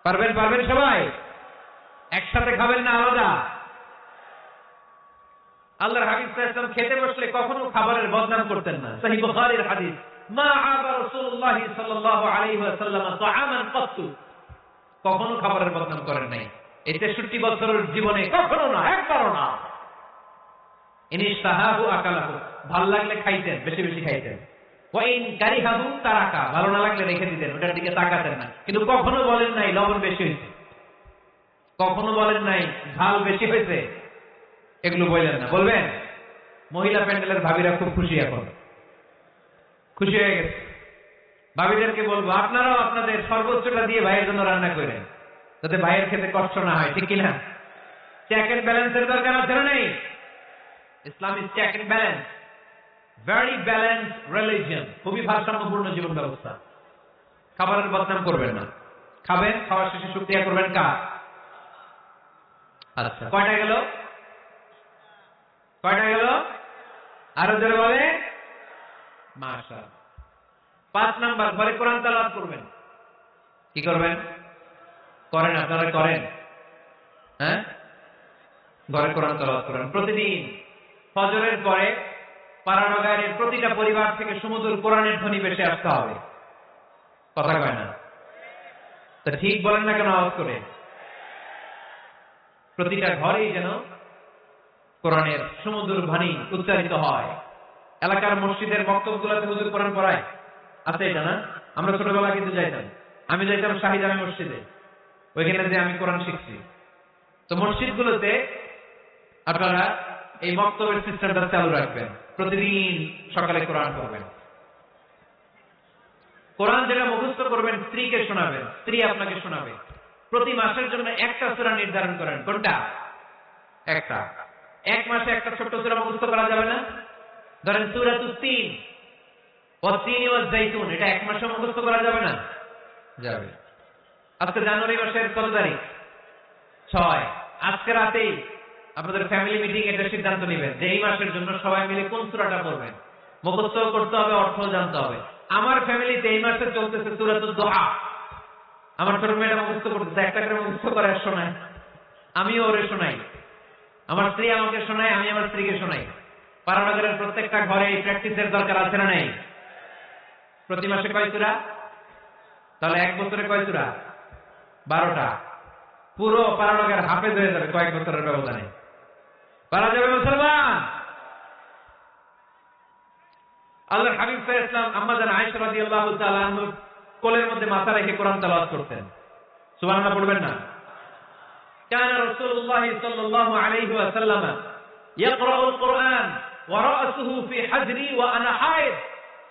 পারবেন সবাই? একসাথে খাবেন না আলাদা? আল্লাহর হাবিব সাল্লাল্লাহু আলাইহি ওয়াসাল্লাম খেতে বসলে কখনো খাবারের বদনাম করতেন না। সহিহ বুখারীর হাদিস, মা আবা রাসূলুল্লাহ সাল্লাল্লাহু আলাইহি ওয়াসাল্লাম তাআমান কাত্তু, কখনো খাবারের বদনাম করেন নাই। এই 63 বছরের জীবনে কখনো না, একবারও না। ইনিশতাহাহু আকালাহু, ভালো লাগলে খাইতেন, বেশি বেশি খাইতেন। ওয়াইন কারিহাহু তারাকা, ভালো না লাগলে রেখে দিতেন, ওটার দিকে তাকাতেন না। কিন্তু কখনো বলেন নাই লবণ বেশি হয়েছে, কখনো বলেন নাই ঝাল বেশি হয়েছে, এগুলো বললেন না। বলবেন? মহিলা প্যান্ডেলের ভাবিরা খুব খুশি, এখন খুশি হয়ে গেছে। ভাবিদেরকে বলবো, আপনারাও আপনাদের সর্বোচ্চটা দিয়ে ভাইয়ের জন্য রান্না করেন, যাতে ভাইয়ের খেতে কষ্ট না হয়, ঠিক কিনা? চেক এন্ড ব্যালেন্সের দরকার আছে না নেই? Islam is check and balance, very balance religion, খুবই ভারসাম্যপূর্ণ জীবন ব্যবস্থা। খাবারের বদনাম করবেন না, খাবেন, খাওয়ার শেষে শুকরিয়া করবেন কার? আচ্ছা, কয়টা গেল? আরো জোরে বলে মাশাআল্লাহ। 5 নাম্বার, ঘরে কোরআন তেলাওয়াত করবেন। কি করবেন? করেন, আপনারা করেন? হ্যাঁ, ঘরে কোরআন তেলাওয়াত করেন প্রতিদিন। ফজরের পরে পাড়ানগারের প্রতিটা পরিবার থেকে সুমধুর কোরআনের ধ্বনি ভেসে আসতে হবে। কথা কয় না? তা ঠিক বলেন না কেন আওয়াজ করে? প্রতিটা ঘরেই যেন কোরআনের সুমধুর বাণী উচ্চারিত হয়। এলাকার মসজিদের বক্তব্যগুলোতে হুজুর কোরআন পড়ায়, আছে এটা না? আমরা ছোটবেলা কিন্তু যাইতাম, আমি যাইতাম শাহিজামি মসজিদে, ওইখানে যে আমি কোরআন শিখছি। তো মসজিদগুলোতে আপনারা এই বক্তব্যের সিস্টেমটা চালু রাখবেন, প্রতিদিন সকালে কোরআন পড়বেন। কোরআন যেটা মুখস্থ করবেন, স্ত্রীকে শোনাবেন, স্ত্রী আপনাকে শোনাবে। প্রতি মাসের জন্য একটা সূরা নির্ধারণ করেন। কোনটা? একটা। এক মাসে একটা ছোট্ট সূরা মুখস্থ করা যাবে না? ধরেন সূরাতুত তিন, ওয়াত-তিন ওয়াজ-জাইতুন, এটা এক মাসে মুখস্থ করা যাবে না? যাবে। আজকে জানুয়ারি মাসের কত তারিখ? 6। আজকে রাতেই আপনাদের ফ্যামিলি মিটিং এটা সিদ্ধান্ত নেবেন যে এই মাসের জন্য সবাই মিলে কোন সূরাটা পড়বেন। মুখস্থ করতে হবে, অর্থ জানতে হবে। আমার ফ্যামিলিতে এই মাসে চলতেছে সূরাতুদ দুহা। আমার ছোট মেয়েটা মুখস্থ করতেছে, একটা করে মুখস্থ করে শোনায়, আমিও ওরে শোনাই। আমার স্ত্রী আমাকে শোনায়, আমি আমার স্ত্রীকে শোনাই। পাড়ানগরের প্রত্যেকটা ঘরে এই প্র্যাকটিসের দরকার আছে না নাই? প্রতি মাসে কয় সূরা? তাহলে এক বছরে কয় সূরা? 12টা। পুরো পাড়ানগর হাফেজ হয়ে যাবে কয়েক বছরের ব্যবধানে। পারা যাবে মুসলমান? আল্লাহর হাবিব সাল্লাল্লাহু আলাইহি ওয়াসাল্লাম আম্মা জান আয়েশা রাদিয়াল্লাহু তাআলা আনহার কোলের মধ্যে মাথা রেখে কোরআন তেলাওয়াত করতেন। সুবহানাল্লাহ পড়বেন না? কানা রাসূলুল্লাহ সাল্লাল্লাহু আলাইহি ওয়াসাল্লাম ইয়াকরাউল কুরআন ওয়া রা'সুহু ফি হাজরি ওয়া আনা হায়েদ।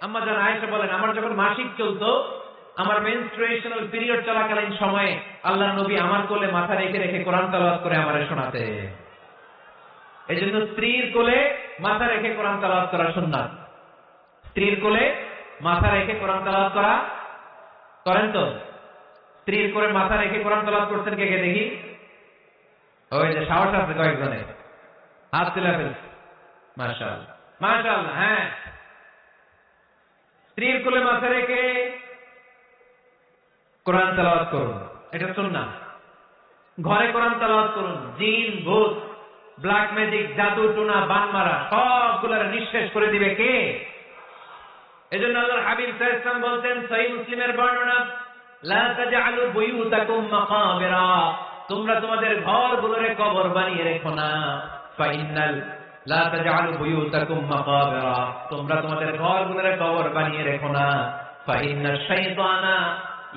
আম্মা জান আয়েশা বলেন, আমার যখন মাসিক চলতো, আমার মেনস্ট্রুয়েশনাল পিরিয়ড চলাকালীন সময়ে আল্লাহর নবী আমার কোলে মাথা রেখে রেখে কোরআন তেলাওয়াত করে আমারে শোনাতেন। এজন্য স্ত্রীর কোলে মাথা রেখে কোরআন তেলাওয়াত করা সুন্নাত। স্ত্রীর কোলে মাথা রেখে কোরআন তেলাওয়াত করা করেন তো? স্ত্রীর কোলে মাথা রেখে কোরআন তেলাওয়াত করতেন কে কে দেখি? ওই যে সাহস আছে কয়েকজনে, হাত তুলে ফেলছে। মাশাআল্লাহ, মাশাআল্লাহ। হ্যাঁ, স্ত্রীর কোলে মাথা রেখে কোরআন তেলাওয়াত করুন, এটা সুন্নাহ। ঘরে কোরআন তেলাওয়াত করুন। জিন, ভূত, ব্ল্যাক ম্যাজিক, জাদু টুনা, বানমারা সবগুলোর নিঃশেষ করে দিবে কে? এজন্য আল্লাহর হাবিব সাল্লাল্লাহু আলাইহি ওয়াসাল্লাম বলতেন, সহিহ মুসলিমের বর্ণনা, লা তাজআলু বুয়ুতাকুম মাকাবিরা, তোমরা তোমাদের ঘরগুলোরে কবর বানিয়ে রেখো না। ফাইনাল লা তাজআলু বুয়ুতাকুম মাকাবিরা, তোমরা তোমাদের ঘরগুলোরে কবর বানিয়ে রেখো না। ফাইন্নাশ শাইতানা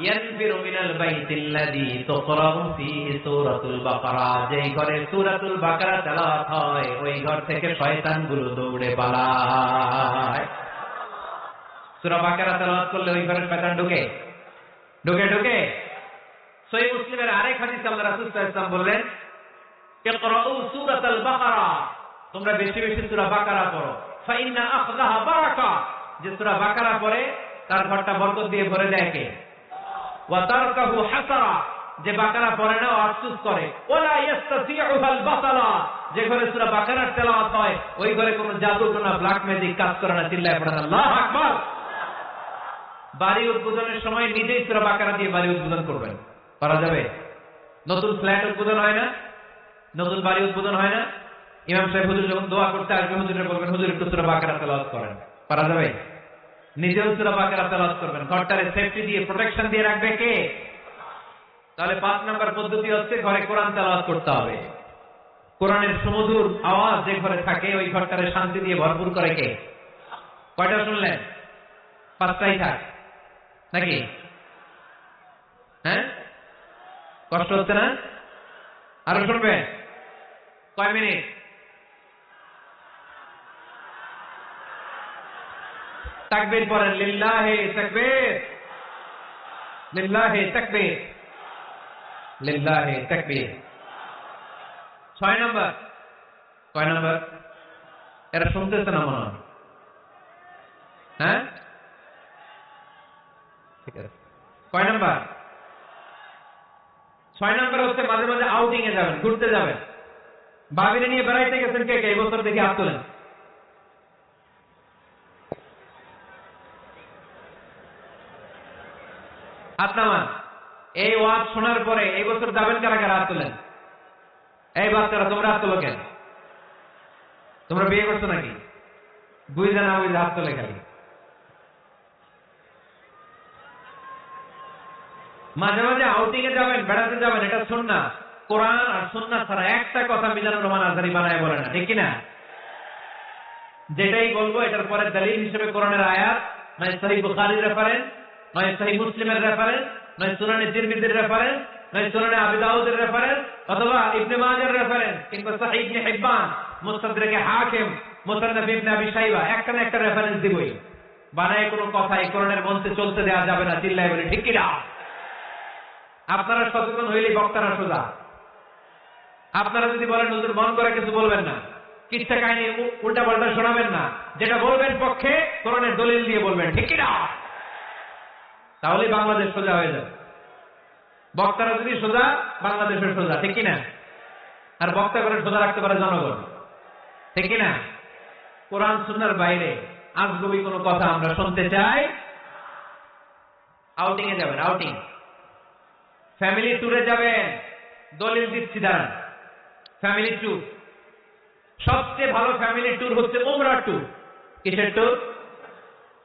ইয়ানফিরু মিনাল বাইতিল্লাযী তুকরাউ ফীহি সূরাতুল বাকারা, যেই ঘরে সূরাতুল বাকারা তেলাওয়াত হয় ওই ঘর থেকে শয়তানগুলো দৌড়ে পালায়। সূরা বাকারা তেলাওয়াত করলে ওই ঘরে শয়তান ঢোকে? ঢুকে ঢুকে সহিহ মুসলিমের আরেক হাদিসে আল্লাহ রাসূল সাল্লাল্লাহু আলাইহি ওয়াসাল্লাম বললেন, ইকরাউ সূরাতাল বাকারা, তোমরা বেশি বেশি সূরা বাকারা পড়ো। ফাইন্না আখযাহা বারাকা, যে সূরা বাকারা পড়ে তার ঘরটা বরকত দিয়ে ভরে দেয় কে? ওয়া তারকাহু হাসারা, যে বাকারা পড়ে না ও আফসোস করে। ওয়ালা ইস্তাতিউহাল বাতালা, যে ঘরে সূরা বাকারার তেলাওয়াত হয় ওই ঘরে কোনো জাদু টোনা ব্ল্যাক ম্যাজিক কাজ করে না। চিল্লায় পড়েন আল্লাহু আকবার। বাড়ি উদ্বোধনের সময় নিজেই সূরা বাকারা দিয়ে বাড়ি উদ্বোধন করবেন, পারা যাবে? নতুন ফ্ল্যাট উদ্বোধন হয় না, নতুন বাড়ি উদ্বোধন হয় না, ইমাম সাহেব হুজুর যখন দোয়া করতে আসবে হুজুরে বলবেন, হুজুর একটু সূরা বাকারা তেলাওয়াত করেন, পারা যাবে? নিজেও সূরা বাকারা তেলাওয়াত করবেন, ঘরটারে সেফটি দিয়ে প্রোটেকশন দিয়ে রাখবে কে? তাহলে 5 নম্বর পদ্ধতি হচ্ছে ঘরে কোরআন তেলাওয়াত করতে হবে। কোরআনের সুমধুর আওয়াজ যে ঘরে থাকে ওই ঘরটারে শান্তি দিয়ে ভরপুর করে কে? কয়টা শুনলেন? 5টাই থাক নাকি? হ্যাঁ, কষ্ট হচ্ছে না? আরো শুনবে? কয় মিনিট? তাকবীর পড়েন, লিল্লাহি তাকবীর, লিল্লাহি তাকবীর, লিল্লাহি তাকবীর। 6 নম্বর। কয় নম্বর? এরা শুনতেছে না মনে হয়। হ্যাঁ, ঠিক আছে। কয় নম্বর? 6 নম্বর হচ্ছে মাঝে মাঝে আউটিং এ যাবেন, ঘুরতে যাবেন। বাবিরে নিয়ে বেড়াইতে গেছেন কে কে? এই বছর দেখি হাত তোলেন। হাত নামান। এই ওয়াজ শোনার পরে এই বছর যাবেন কারা কারা? হাত তোলেন। এই বাচ্চারা তোমরা হাত তোলো কেন? তোমরা বিয়ে করছো নাকি? বুঝে না বুঝে হাত তোলে খালি। মাঝে মাঝে আউটিং এ যাবেন, বেড়াতে যাবেন, এটা সুন্নাহ। কোরআন আর সুন্নাহ ছাড়া একটা কথা মিজানুর রহমান আজহারী বানায় বলে না, ঠিক কি না? যেটাই বলবো এটার পরে দলিল হিসেবে কোরআনের আয়াত, নয় সহিহ বুখারীর রেফারেন্স, নয় সহিহ মুসলিমের রেফারেন্স, নয় সুনানে তিরমিজির রেফারেন্স, নয় সুনানে আবু দাউদের রেফারেন্স, অথবা ইবনে মাজার রেফারেন্স, কিংবা সহিহ ইবনে হিব্বান, মুস্তাদরাকে হাকিম, মুসান্নাফ ইবনে আবি শাইবা, একটা না একটা রেফারেন্স দিবই। বানায় কোনো কথা এই কোরআনের মঞ্চে চলতে দেওয়া যাবে না। চিল্লায় বলে ঠিক কি না? আপনারা সচেতন হইলেই বক্তারা সোজা। আপনারা যদি বলেন হুজুর মন করে কিছু বলবেন না, কিচ্ছা কাহিনী উল্টা পাল্টা শোনাবেন না, যেটা বলবেন পক্ষে কোরআনের দলিল দিয়ে বলবেন, ঠিক কি না? তাহলে বাংলাদেশ সোজা হয়ে যাবে। বক্তারা যদি সোজা, বাংলাদেশের সোজা, ঠিক কি না? আর বক্তা করে সোজা রাখতে পারে জনগণ, ঠিক কি না? কোরআন সুন্নাহর বাইরে আজগবি কোনো কথা আমরা শুনতে চাই। আউটিং এ যাবেন, আউটিং, ফ্যামিলি ট্যুরে যাবেন, দলিল দিচ্ছি দাঁড়ান। ফ্যামিলি ট্যুর, সবচেয়ে ভালো ফ্যামিলি ট্যুর হচ্ছে উমরা ট্যুর। কিসের ট্যুর?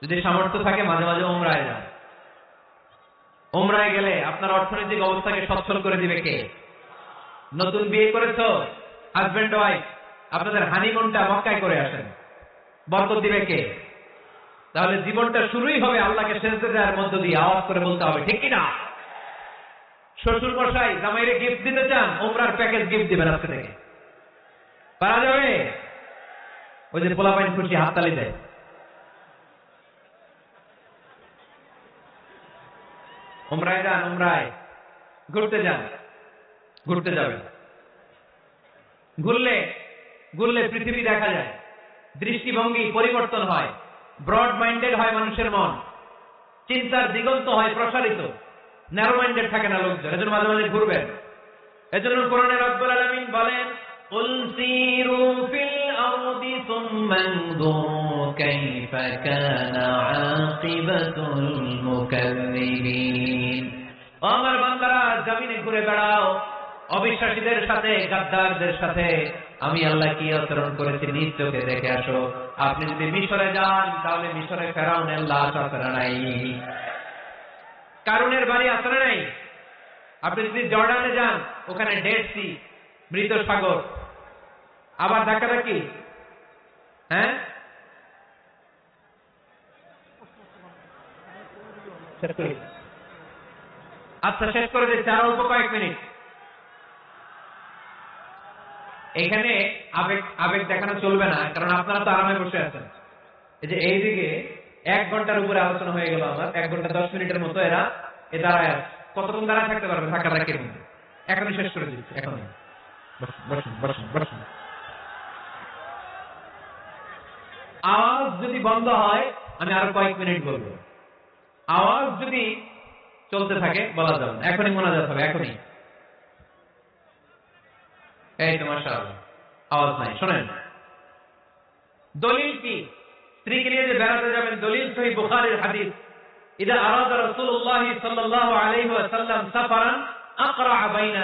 যদি সামর্থ্য থাকে মাঝে মাঝে উমরায় যান। উমরায় গেলে আপনার অর্থনৈতিক অবস্থাকে সচ্ছল করে দিবে কে? নতুন বিয়ে করেছো, হাজবেন্ড ওয়াইফ, আপনাদের হানিমুনটা মক্কায় করে আসেন, বরকত দিবে কে? তাহলে জীবনটা শুরুই হবে আল্লাহকে সেজদা দেওয়ার মধ্য দিয়ে। আওয়াজ করে বলতে হবে, ঠিক কি না? শ্বশুর মশাই জামাইরে গিফট দিতে চান, উমরার প্যাকেজ গিফট দিবেন আজকে থেকে, পারা যাবে? ওই যে পোলাপাইন খুশি হাততালি দেয়। উমরায় যান, উমরায় ঘুরতে যান, ঘুরতে যাবেন। ঘুরলে ঘুরলে পৃথিবী দেখা যায়, দৃষ্টিভঙ্গি পরিবর্তন হয়, ব্রড মাইন্ডেড হয় মানুষের মন, চিন্তার দিগন্ত হয় প্রসারিত, ন্যারো মাইন্ডেড থাকে না লোকজন। এজন্য মাঝে মাঝে ঘুরবেন। এজন্য কোরআনে রব্বুল আলামিন বলেন, কুল সিরু ফিল আরদি সুম্মা আনজুরু কাইফা কানা আকিবাতুল মুকাল্লিবিন। ও আমার বান্দারা, জমিনে ঘুরে বেড়াও, অবিশ্বাসীদের সাথে, গাদ্দারদের সাথে আমি আল্লাহ কি আচরণ করেছি নিজ চোখে দেখে আসো। আপনি যদি মিশরে যান তাহলে মিশরে ফেরাউনের লাশ আছে না নাই? কারুনের বাড়ি আছে না নাই? আপনি যদি জর্ডানে যান ওখানে ডেড সি, মৃত সাগর, আবার ধাক্কাধাক্কি। হ্যাঁ, আচ্ছা শেষ করে দিচ্ছি, আর অল্প কয়েক মিনিট। এখানে আবেগ আবেগ দেখানো চলবে না, কারণ আপনারা তো আরামে বসে আছেন। এই যে এইদিকে 1 ঘন্টার উপরে আলোচনা হয়ে গেল আমার, 1 ঘন্টা 10 মিনিটের মতো এরা এ দাঁড়ায় আছে। কতক্ষণ দাঁড়ায় থাকতে পারবে ধাক্কা ধাক্কির মধ্যে? এখনই শেষ করে দিচ্ছি, এখনই। বসুন বসুন বসুন। আওয়াজ যদি বন্ধ হয় আমি আরো কয়েক মিনিট বলবো। আওয়াজ যদি চলতে থাকে বলা যাবে না, এখনই মোনাজাত হবে, এখনই। এই তো মাশাআল্লাহ, আওয়াজ নাই। শোনেন, দলিল কি? স্ত্রীকে নিয়ে যে বেড়াতে যাবেন, দলিল সহিহ বুখারীর হাদিস, ইদা আরাদা রাসূলুল্লাহ সাল্লাল্লাহু আলাইহি ওয়াসাল্লাম সাফারান আকরা বাইনা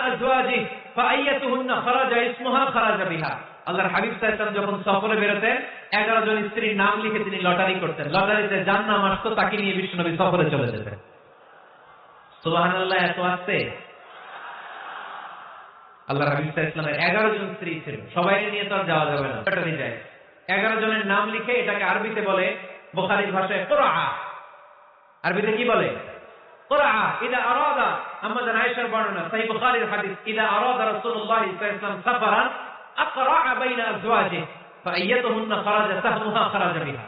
আজওয়াজিহি ফাআইয়াতুহুন্না খারাজা ইসমুহা খারাজা বিহা। আল্লাহর হাবিব সাল্লাল্লাহু আলাইহি ওয়াসাল্লাম যখন সফরে বেরোতেন 11 জন স্ত্রীর নাম লিখে তিনি লটারি করতেন। লটারিতে যার নাম আসতো তাকে নিয়ে বিশ্বনবী সফরে চলে যেতেন। সুবহানাল্লাহ, এত আসতে। আল্লাহর হাবিব সাল্লাল্লাহু আলাইহি ওয়াসাল্লামের 11 জন স্ত্রী ছিল, সবাইকে নিয়ে তো আর যাওয়া যাবে না, লটারি যায়। 11 জনের নাম লিখে, এটাকে আরবিতে বলে, বুখারীর ভাষায় কুরআ। আরবিতে কি বলে? কুরআ। ইদা আরাদা, আমাদের আয়েশার বর্ণনা, সহিহ বুখারীর হাদিস, ইদা আরাদা রাসূলুল্লাহ সাল্লাল্লাহু আলাইহি ওয়াসাল্লাম সাফারান আকরা বাইনা আজওয়াজিহি ফাআইয়াতুহুন্না খারাজা সাহমুহা খারাজা বিহা।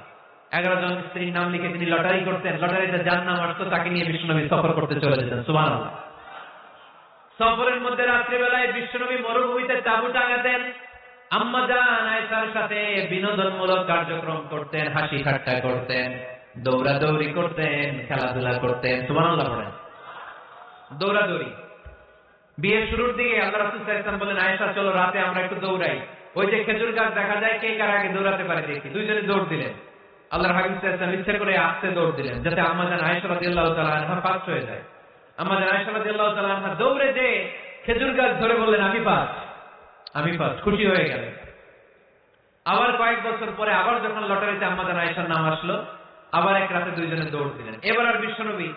11 জন স্ত্রীর নাম লিখে তিনি লটারি করতেন, লটারিতে যার নাম আসতো তাকে নিয়ে বিশ্বনবী সফর করতে চলে যেতেন। সুবহানাল্লাহ। সফরের মধ্যে রাত্রিবেলায় বিশ্বনবী মরুভূমিতে তাঁবু টাঙাতেন, আম্মা জান আয়েশার সাথে বিনোদনমূলক কার্যক্রম করতেন, হাসি ঠাট্টা করতেন, দৌড়াদৌড়ি করতেন, খেলাধুলা করতেন। সুবহানাল্লাহ পড়েন। দৌড়াদৌড়ি। বিয়ের শুরুর দিকে আল্লাহ রাসূল সাল্লাল্লাহু আলাইহি ওয়াসাল্লাম বলেন, আয়েশা চলো রাতে আমরা একটু দৌড়াই। ওই যে খেজুর গাছ দেখা যায়, কে কার আগে দৌড়াতে পারে দেখি। দুইজনে দৌড় দিলেন। আল্লাহর হাবিব সাল্লাল্লাহু আলাইহি ওয়াসাল্লাম ইচ্ছা করে আস্তে দৌড় দিলেন, যাতে আম্মা জান আয়েশা রাদিয়াল্লাহু তাআলা আনহা ফার্স্ট হয়ে যায়। আম্মা জান আয়েশা রাদিয়াল্লাহু তাআলা আনহা দৌড়ে যে খেজুর গাছ ধরে বললেন, আমি ফার্স্ট, আমি ফার্স্ট, খুশি হয়ে গেলেন। আবার কয়েক বছর পরে আবার যখন লটারিতে আম্মা জান আয়েশার নাম আসলো, আবার এক রাতে দুইজনে দৌড় দিলেন। এবার আর বিশ্বনবী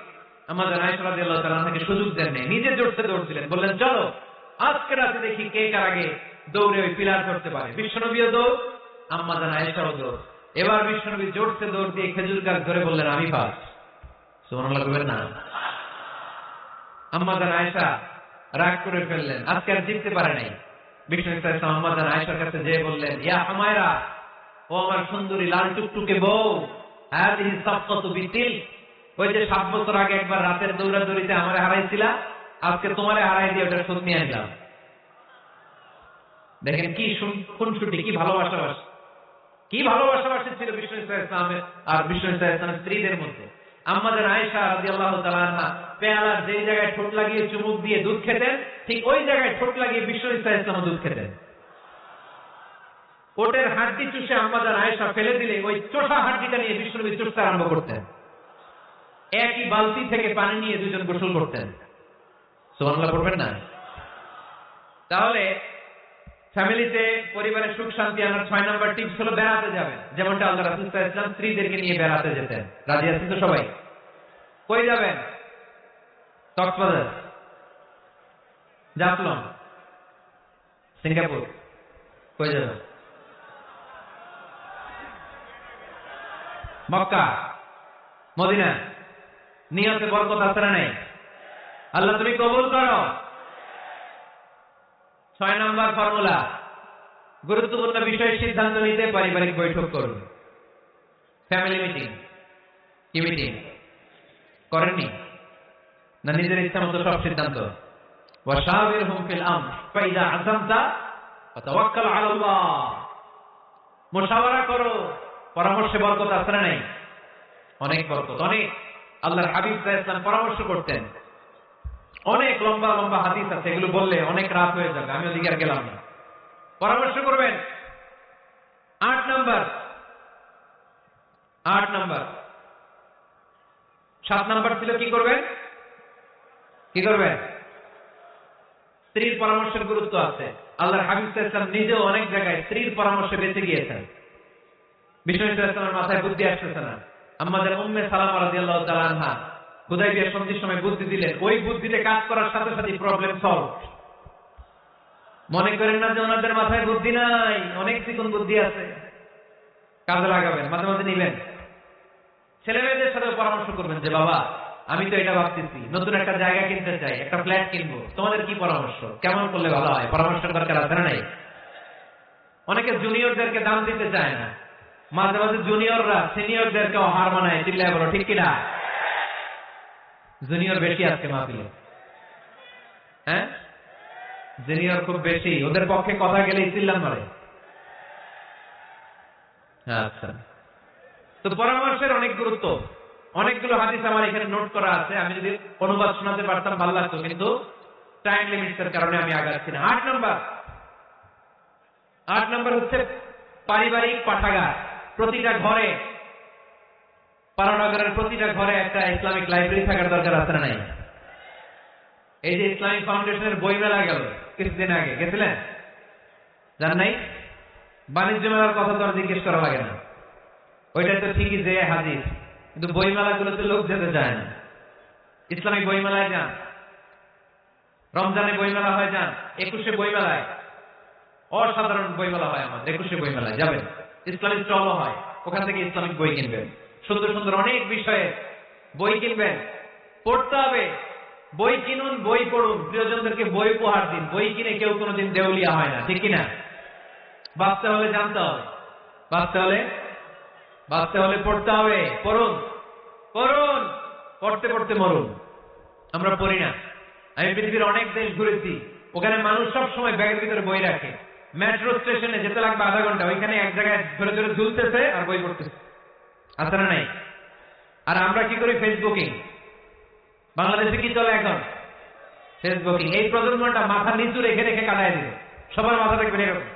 আম্মা জান আয়েশা রাদিয়াল্লাহু তাআলা আনহাকে সুযোগ দেন নাই, নিজে জোরতে দৌড় দিলেন। বললেন, চলো আজকে রাতে দেখি কে কার আগে দৌড়ে ওই পিলার ধরতে পারে। বিশ্বনবীও দৌড়, আম্মা জান আয়েশাও দৌড়। এবার বিশ্বনবী জোরতে দৌড় দিয়ে খেজুর গাছ ধরে বললেন, আমি ফার্স্ট। সুবহানাল্লাহ বলবেন না? আম্মা জান আয়েশা রাগ করে ফেললেন, আজকে আর জিততে পারে নাই। বিশ্বনবী সাল্লাল্লাহু আলাইহি ওয়াসাল্লাম আম্মা জান আয়েশার কাছে যেয়ে বললেন, ইয়া হুমায়রা, ও আমার সুন্দরী লাল টুকটুকে বউ, হাদিহি সাফকাতু বিতিল, ওই যে 7 বছর আগে একবার রাতের দৌড়াদৌড়িতে আমারে হারাইছিলা, আজকে তোমারে হারাই দিয়ে ওটা শোধ নিয়ে আসলাম। দেখেন কি খুনসুটি, কি ভালোবাসাবাসি, কি ভালোবাসাবাসি ছিল বিশ্বনবী সাল্লাল্লাহু আলাইহি ওয়াসাল্লামের আর বিশ্বনবী সাল্লাল্লাহু আলাইহি ওয়াসাল্লামের স্ত্রীদের মধ্যে। আম্মা জান আয়েশা রাদিয়াল্লাহু তাআলা আনহা পেয়ালার যে জায়গায় ঠোঁট লাগিয়ে চুমুক দিয়ে দুধ খেতেন, ঠিক ওই জায়গায় ঠোঁট লাগিয়ে বিশ্বনবী সাল্লাল্লাহু আলাইহি ওয়াসাল্লাম দুধ খেতেন। ওটের হাড্ডি চুষে আম্মা জান আয়েশা ফেলে দিলে ওই চোষা হাড্ডিটা নিয়ে বিশ্বনবী চুষতে আরম্ভ করতেন। একই বালতি থেকে পানি নিয়ে দুজন গোসল করতেন। সুবহানাল্লাহ পড়বেন না? তাহলে ফ্যামিলিতে, পরিবারে সুখ শান্তি আনার 6 নাম্বার টিপস হলো বেড়াতে যাবেন, যেমনটা আল্লাহ রাসূল সাল্লাল্লাহু আলাইহি ওয়াসাল্লাম স্ত্রীদেরকে নিয়ে বেড়াতে যেতেন। রাজি আছেন তো সবাই? কই যাবেন? কক্সবাজার, জাফলং, সিঙ্গাপুর, কই যাবেন? মক্কা, মদিনা। নিয়তে বরকত আছে না নাই? আল্লাহ তুমি কবুল করো। 6 নাম্বার ফর্মুলা, গুরুত্বপূর্ণ বিষয়ে সিদ্ধান্ত নিতে পারিবারিক বৈঠক করুন। Family meeting. কি মিটিং করেননি? না নিজের ইচ্ছা মতো সব সিদ্ধান্ত? ওয়াশাবিরহুম ফিল আমর ফাইদা আযামতা ফাতাওয়াক্কাল আলাল্লাহ। মুশাওয়ারা করো, পরামর্শে বরকত আছে না নাই? অনেক বরকত, অনেক। আল্লাহর হাবিব সাল্লাল্লাহু আলাইহি ওয়াসাল্লাম পরামর্শ করতেন। অনেক লম্বা লম্বা হাদিস আছে, এগুলো বললে অনেক রাত হয়ে যাবে, আমি ওদিকে আর গেলাম না। পরামর্শ করবেন। 8 নাম্বার, 7 নাম্বার ছিল কি করবেন? কি করবেন? স্ত্রীর পরামর্শের গুরুত্ব আছে। আল্লাহর হাবিব সাল্লাল্লাহু আলাইহি ওয়াসাল্লাম নিজেও অনেক জায়গায় স্ত্রীর পরামর্শে বেঁচে গিয়েছেন। বিশ্বনবী সাল্লাল্লাহু আলাইহি ওয়াসাল্লামের মাথায় বুদ্ধি আসতেছে না, আমাদের উম্মে সালামা রাদিয়াল্লাহু তাআলা আনহা হুদায়বিয়ার সন্ধির সময় বুদ্ধি দিলেন, ওই বুদ্ধিতে কাজ করার সাথে সাথে প্রবলেম সলভ। মনে করেন না যে ওনাদের মাথায় বুদ্ধি নাই, অনেক চিকন বুদ্ধি আছে, কাজে লাগাবেন, মাঝে মাঝে নিবেন। ছেলে মেয়েদের সাথে পরামর্শ করবেন যে বাবা আমি তো এটা ভাবতেছি, নতুন একটা জায়গা কিনতে চাই, একটা ফ্ল্যাট কিনবো, তোমাদের কি পরামর্শ, কেমন করলে ভালো হয়? পরামর্শ দরকার আছে না নাই? অনেকে জুনিয়রদেরকে দাম দিতে চায় না, মাঝে মাঝে জুনিয়ররা সিনিয়রদেরকেও হার মানায়, চিল্লায় বলো ঠিক কিনা? জুনিয়র বেশি আজকে মাহফিলে, হ্যাঁ জুনিয়র খুব বেশি, ওদের পক্ষে কথা গেলে চিল্লান মারে। আচ্ছা, তো পরামর্শের অনেক গুরুত্ব। অনেকগুলো হাদিস আমার এখানে নোট করা আছে, আমি যদি অনুবাদ শোনাতে পারতাম ভালো লাগতো, কিন্তু টাইম লিমিটের কারণে আমি আগাচ্ছি না। 8 নম্বর হচ্ছে পারিবারিক পাঠাগার। প্রতিটা ঘরে, পারানগরের প্রতিটা ঘরে একটা ইসলামিক লাইব্রেরি থাকার দরকার আছে না নাই? এই যে ইসলামিক ফাউন্ডেশনের বই মেলা গেল কিছুদিন আগে, গেছিলেন? জান নাই? বাণিজ্য মেলার কথা তো আর জিজ্ঞেস করা লাগে না, ওইটা তো ঠিকই যে হাজির, কিন্তু বই মেলাগুলোতে লোক যেতে চায় না। ইসলামিক বই মেলায় যান, রমজানে বই মেলা হয় যান, 21শে বই মেলায়, অসাধারণ বই মেলা হয় আমাদের 21শে বই মেলায় যাবেন, ইসলামিক স্টলও হয়, ওখান থেকে ইসলামিক বই কিনবেন, সুন্দর সুন্দর অনেক বিষয়ে বই কিনবেন। পড়তে হবে, বই কিনুন, বই পড়ুন, প্রিয়জনদেরকে বই উপহার দিন। বই কিনে কেউ কোনোদিন দেউলিয়া হয় না, ঠিক কিনা? বাঁচতে হলে জানতে হবে, বাঁচতে হলে পড়তে হবে। পড়ুন পড়ুন, পড়তে পড়তে মরুন। আমরা পড়ি না। আমি পৃথিবীর অনেক দেশ ঘুরেছি, ওখানে মানুষ সব সময় ব্যাগের ভিতরে বই রাখে। মেট্রো স্টেশনে যেতে লাগবে আধা ঘন্টা, ওইখানে এক জায়গায় ধরে ধরে ঝুলতেছে আর বই পড়তেছে, আছে না নাই? আর আমরা কি করি? ফেসবুকিং। বাংলাদেশে কি চলে এখন? ফেসবুকিং। এই প্রজন্মটা মাথা নিচু রেখে রেখে কাটায় দিল, সবার মাথা দেখবেন এরকম,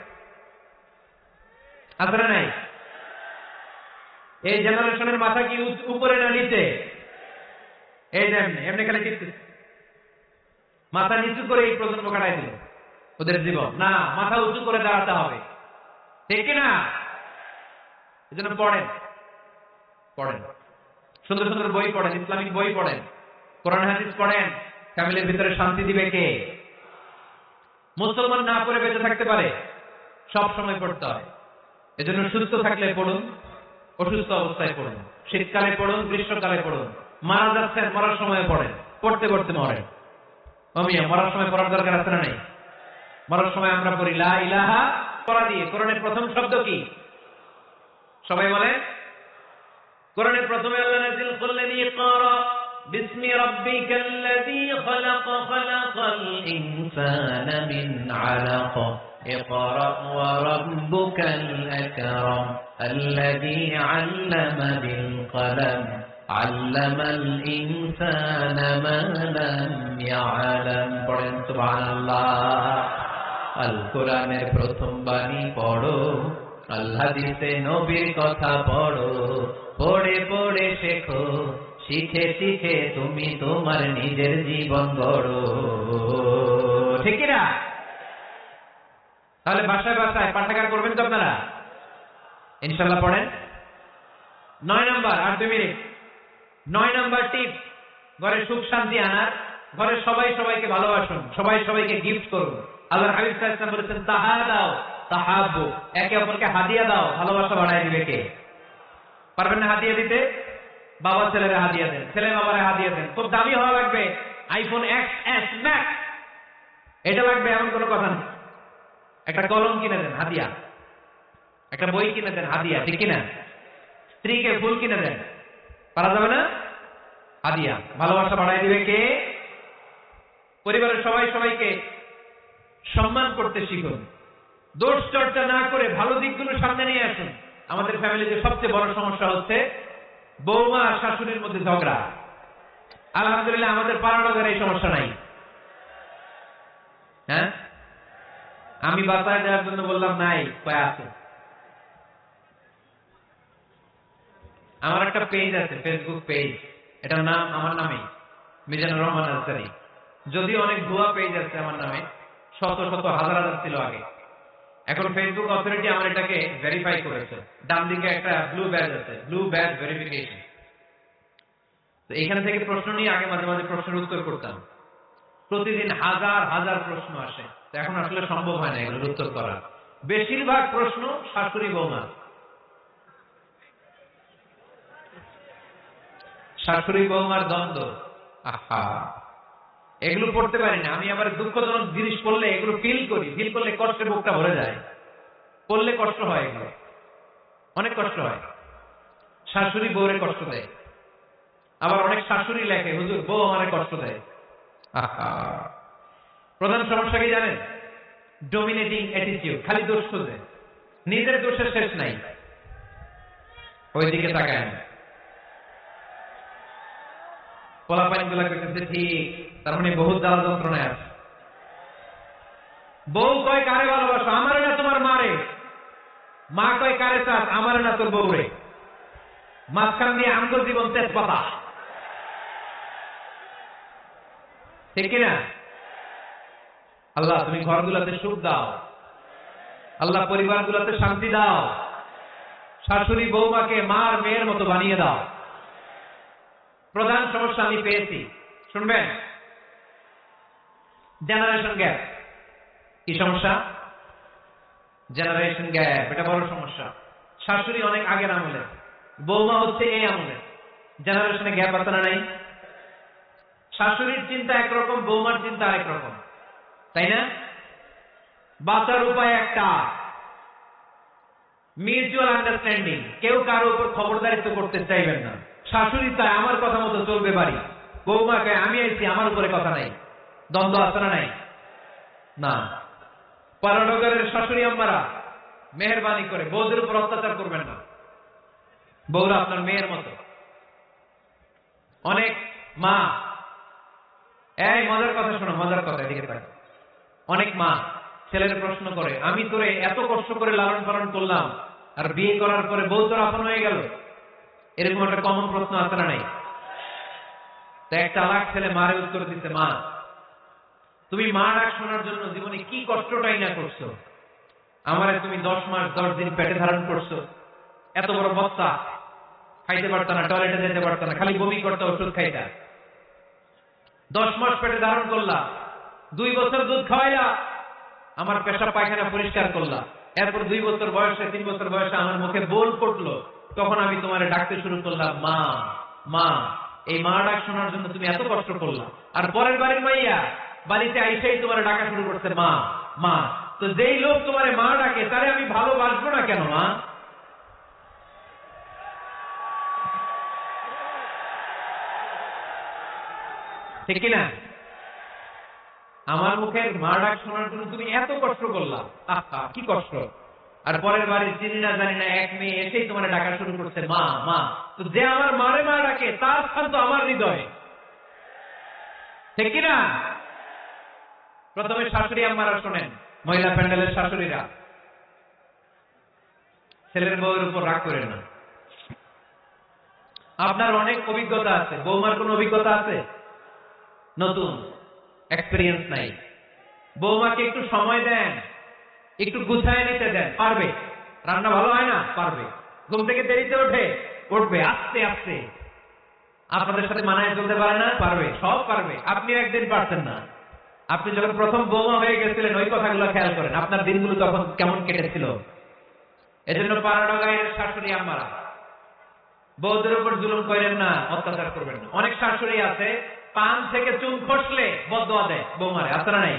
আছে না নাই? এই জেনারেশনের মাথা কি উপরে না নিচে? এই যে এমনি খালি টিপতেছে, মাথা নিচু করে এই প্রজন্ম কাটাই দিল ওদের জীবন। না, মাথা উঁচু করে দাঁড়াতে হবে, ঠিক কিনা? এই জন্য পড়েন, সুন্দর সুন্দর বই পড়েন, ইসলামিক বই পড়েন, কোরআন হাদিস পড়েন। ফ্যামিলির ভিতরে শান্তি দিবে কে? মুসলমান না পড়ে বেঁচে থাকতে পারে? সব সময় পড়তে হয়। এজন্য সুস্থ থাকলে পড়ুন, অসুস্থ অবস্থায় পড়ুন, শীতকালে পড়ুন, গ্রীষ্মকালে পড়ুন, মারা যাচ্ছেন মরার সময় পড়েন, পড়তে পড়তে মরেন। মরার সময় পড়ার দরকার আছে না নেই? মরার সময় আমরা পড়ি লা ইলাহা পড়া দিয়ে। কোরআনের প্রথম শব্দ কি? সবাই বলে। কোরআনের প্রথমে আল্লাহ নাযিল করলেন ইকরা বিসমি রাব্বিকাল্লাযী খালাক খালাকাল ইনসানা মিন আলাক ইকরা ওয়া রাব্বুকাল আকরাম আল্লাযী আল্লামা বিল কলম আল্লামাল ইনসানা মা লাম ইয়ালাম। পড়েন সুবহানাল্লাহ। আল কোরআনের প্রথম বাণী পড়ো, আল হাদিসে নবীর কথা পড়ো, পড়ে পড়ে শেখো, শিখে শিখে তুমি তোমার নিজের জীবন গড়ো, ঠিক না? তাহলে বাসায় বাসায় পাঠাগার করবেন তো আপনারা, ইনশাআল্লাহ। পড়েন। 9 নাম্বার, আর 2 মিনিট। 9 নাম্বার টিপস, ঘরে সুখ শান্তি আনার, ঘরে সবাই সবাইকে ভালোবাসুন, সবাই সবাইকে গিফট করুন। আল্লাহর হাবিব সাল্লাল্লাহু আলাইহি ওয়াসাল্লাম বলেছেন তাহাদাও তাহাব্বু, একে অপরকে হাদিয়া দাও, ভালোবাসা বাড়ায় দিবে কে? পারবেন না হাদিয়া দিতে? বাবা ছেলেরা হাদিয়া দেন, ছেলে বাবারা হাদিয়া দেন। খুব দামি হওয়া লাগবে, আইফোন XS Max এটা লাগবে এমন কোনো কথা না। একটা কলম কিনে দেন হাদিয়া, একটা বই কিনে দেন হাদিয়া, ঠিক কিনা? স্ত্রীকে ফুল কিনে দেন, পারা যাবে না? হাদিয়া। ভালোবাসা বাড়ায় দিবে কে? পরিবারের সবাই সবাইকে সম্মান করতে শিখুন, দোষ চর্চা না করে ভালো দিকগুলো সামনে নিয়ে আসুন। আমাদের ফ্যামিলিতে সবচেয়ে বড় সমস্যা হচ্ছে বৌমা আর শাশুড়ির মধ্যে ঝগড়া। আলহামদুলিল্লাহ আমাদের পাড়ানগরে এই সমস্যা নাই। হ্যাঁ, আমি বাসায় দেওয়ার জন্য বললাম নাই, কয় আছে। আমার একটা পেজ আছে, ফেসবুক পেজ, এটার নাম আমার নামে, মিজানুর রহমান আনসারী। যদিও অনেক ভুয়া পেজ আছে আমার নামে, শত শত হাজার হাজার ছিল আগে। এখন ফেসবুক অথরিটি আমার এটাকে ভেরিফাই করেছে। ডান দিকে একটা ব্লু ব্যাজ আছে, ব্লু ব্যাজ ভেরিফিকেশন। তো এখান থেকে প্রশ্ন নিয়ে আগে মাঝে মাঝে প্রশ্নের উত্তর করতাম। প্রতিদিন হাজার হাজার প্রশ্ন আসে, তো এখন আসলে সম্ভব হয় না এগুলোর উত্তর করা। বেশিরভাগ প্রশ্ন শাশুড়ি বৌমা, শাশুড়ি বৌমার দ্বন্দ্ব। আহা, এগুলো পড়তে পারি না আমি। আবার দুঃখজনক জিনিস পড়লে এগুলো ফিল করি, ফিল করলে কষ্টে বুকটা ভরে যায়, পড়লে কষ্ট হয় এগুলো। অনেক কষ্ট হয়। শাশুড়ি বউরে কষ্ট দেয়, আবার অনেক শাশুড়ি লেখে হুজুর বউ আমারে কষ্ট দেয়। আহা, প্রধান সমস্যা কি জানেন? ডমিনেটিং অ্যাটিটিউড, খালি দোষ খুঁজে, নিজের দোষের শেষ নাই। ওইদিকে তাকায় না, পোলাপাইন গুলা করতেছে ঠিক, তার মানে বহুত জ্বালা যন্ত্রণায় আছে। বউ কয় কারে ভালোবাসো? আমারে না তোমার মারে। মা কয় কারে চাস? আমারে না তোর বউরে। মাঝখান দিয়ে আমগো জীবন তেজপাতা, ঠিক কিনা? আল্লাহ তুমি ঘরগুলোতে সুখ দাও, আল্লাহ পরিবারগুলোতে শান্তি দাও, শাশুড়ি বৌমাকে মার মেয়ের মতো বানিয়ে দাও। প্রধান সমস্যা আমি পেয়েছি, শুনবেন? Generation gap. কি সমস্যা? জেনারেশন গ্যাপ, এটা বড় সমস্যা। শাশুড়ি অনেক আগের আমলে, বৌমা হচ্ছে এই আমলে। জেনারেশনে গ্যাপ আছে না নাই? শাশুড়ির চিন্তা একরকম, বৌমার চিন্তা আরেক রকম, তাই না? বাঁচার উপায় একটা, মিউচুয়াল আন্ডারস্ট্যান্ডিং। কেউ কারো উপর খবরদারিত্ব করতে চাইবেন না। শাশুড়ি চায় আমার কথা মতো চলবে বাড়ি, বৌমাকে আমি আইছি আমার উপরে কথা নাই। দ্বন্দ্ব আছে না নাই? না। পারানগরের শাশুড়ি আম্মারা মেহেরবানি করে বউদের উপর অত্যাচার করবেন না। বউরা আপনার মেয়ের মতো। অনেক মা, এই মজার কথা শোনো, মজার কথা, এদিকে তাকাও। অনেক মা ছেলের প্রশ্ন করে, আমি তোরে এত কষ্ট করে লালন পালন করলাম, আর বিয়ে করার পরে বউ তোর আপন হয়ে গেল। এরকম একটা কমন প্রশ্ন আছে না নাই? তো একটা চালাক ছেলে মারে উত্তর দিতে, মা তুমি মা ডাক শোনার জন্য জীবনে কি কষ্টটাই না করছো। আমারে তুমি 10 মাস 10 দিন পেটে ধারণ করছো, এত বড় বস্তা, খাইতে পারত না, টয়লেটে যেতে পারত না, খালি বমি করতে, ওষুধ খাইতা। 10 মাস পেটে ধারণ করলা, 2 বছর দুধ খাওয়াইলা, আমার পেশাব পায়খানা পরিষ্কার করলা। এরপর 2 বছর বয়সে, 3 বছর বয়সে আমার মুখে বোল পড়লো, তখন আমি তোমারে ডাকতে শুরু করলাম মা মা। এই মা ডাক শোনার জন্য তুমি এত কষ্ট করলা, আর পরের বাড়ির মাইয়া বাড়িতে আইসাই তোমারে ডাকা শুরু করছে মা মা। তো যেই লোক তোমারে মা ডাকে তারে আমি ভালোবাসবো না কেন মা? ঠিক কিনা? আমার মুখের মা ডাক শোনার জন্য তুমি এত কষ্ট করলা, আহা কি কষ্ট। আর পরের বাড়ির চিনি না জানি না এক মেয়ে এসেই তোমার ডাকা শুরু করছে মা মা। তো যে আমার মারে মা ডাকে তার স্থান তো আমার হৃদয়, ঠিক কিনা? প্রথমে শাশুড়ি আম্মারা শোনেন, মহিলা প্যান্ডেলের শাশুড়িরা, ছেলের বউয়ের উপর রাগ করেন না। আপনার অনেক অভিজ্ঞতা আছে, বৌমার কোন অভিজ্ঞতা আছে? নতুন, এক্সপেরিয়েন্স নাই। বৌমাকে একটু সময় দেন, একটু গুছায় নিতে দেন, পারবে। রান্না ভালো হয় না, পারবে। ঘুম থেকে দেরিতে ওঠে, উঠবে আস্তে আস্তে। আপনাদের সাথে মানায় চলতে পারে না, পারবে, সব পারবে। আপনিও একদিন পারতেন না। আপনি যখন প্রথম বৌমা হয়ে গেছিলেন ওই কথাগুলো খেয়াল করেন, আপনার দিনগুলো তখন কেমন কেটেছিল। এজন্য পাড়াডাঙ্গার শাশুড়ি আম্মারা বউদের উপর জুলুম করেন না, অত্যাচার করবেন না। অনেক শাশুড়ি আছে পান থেকে চুন খসলে বদদোয়া দেয় বৌমারে, আছে না নাই?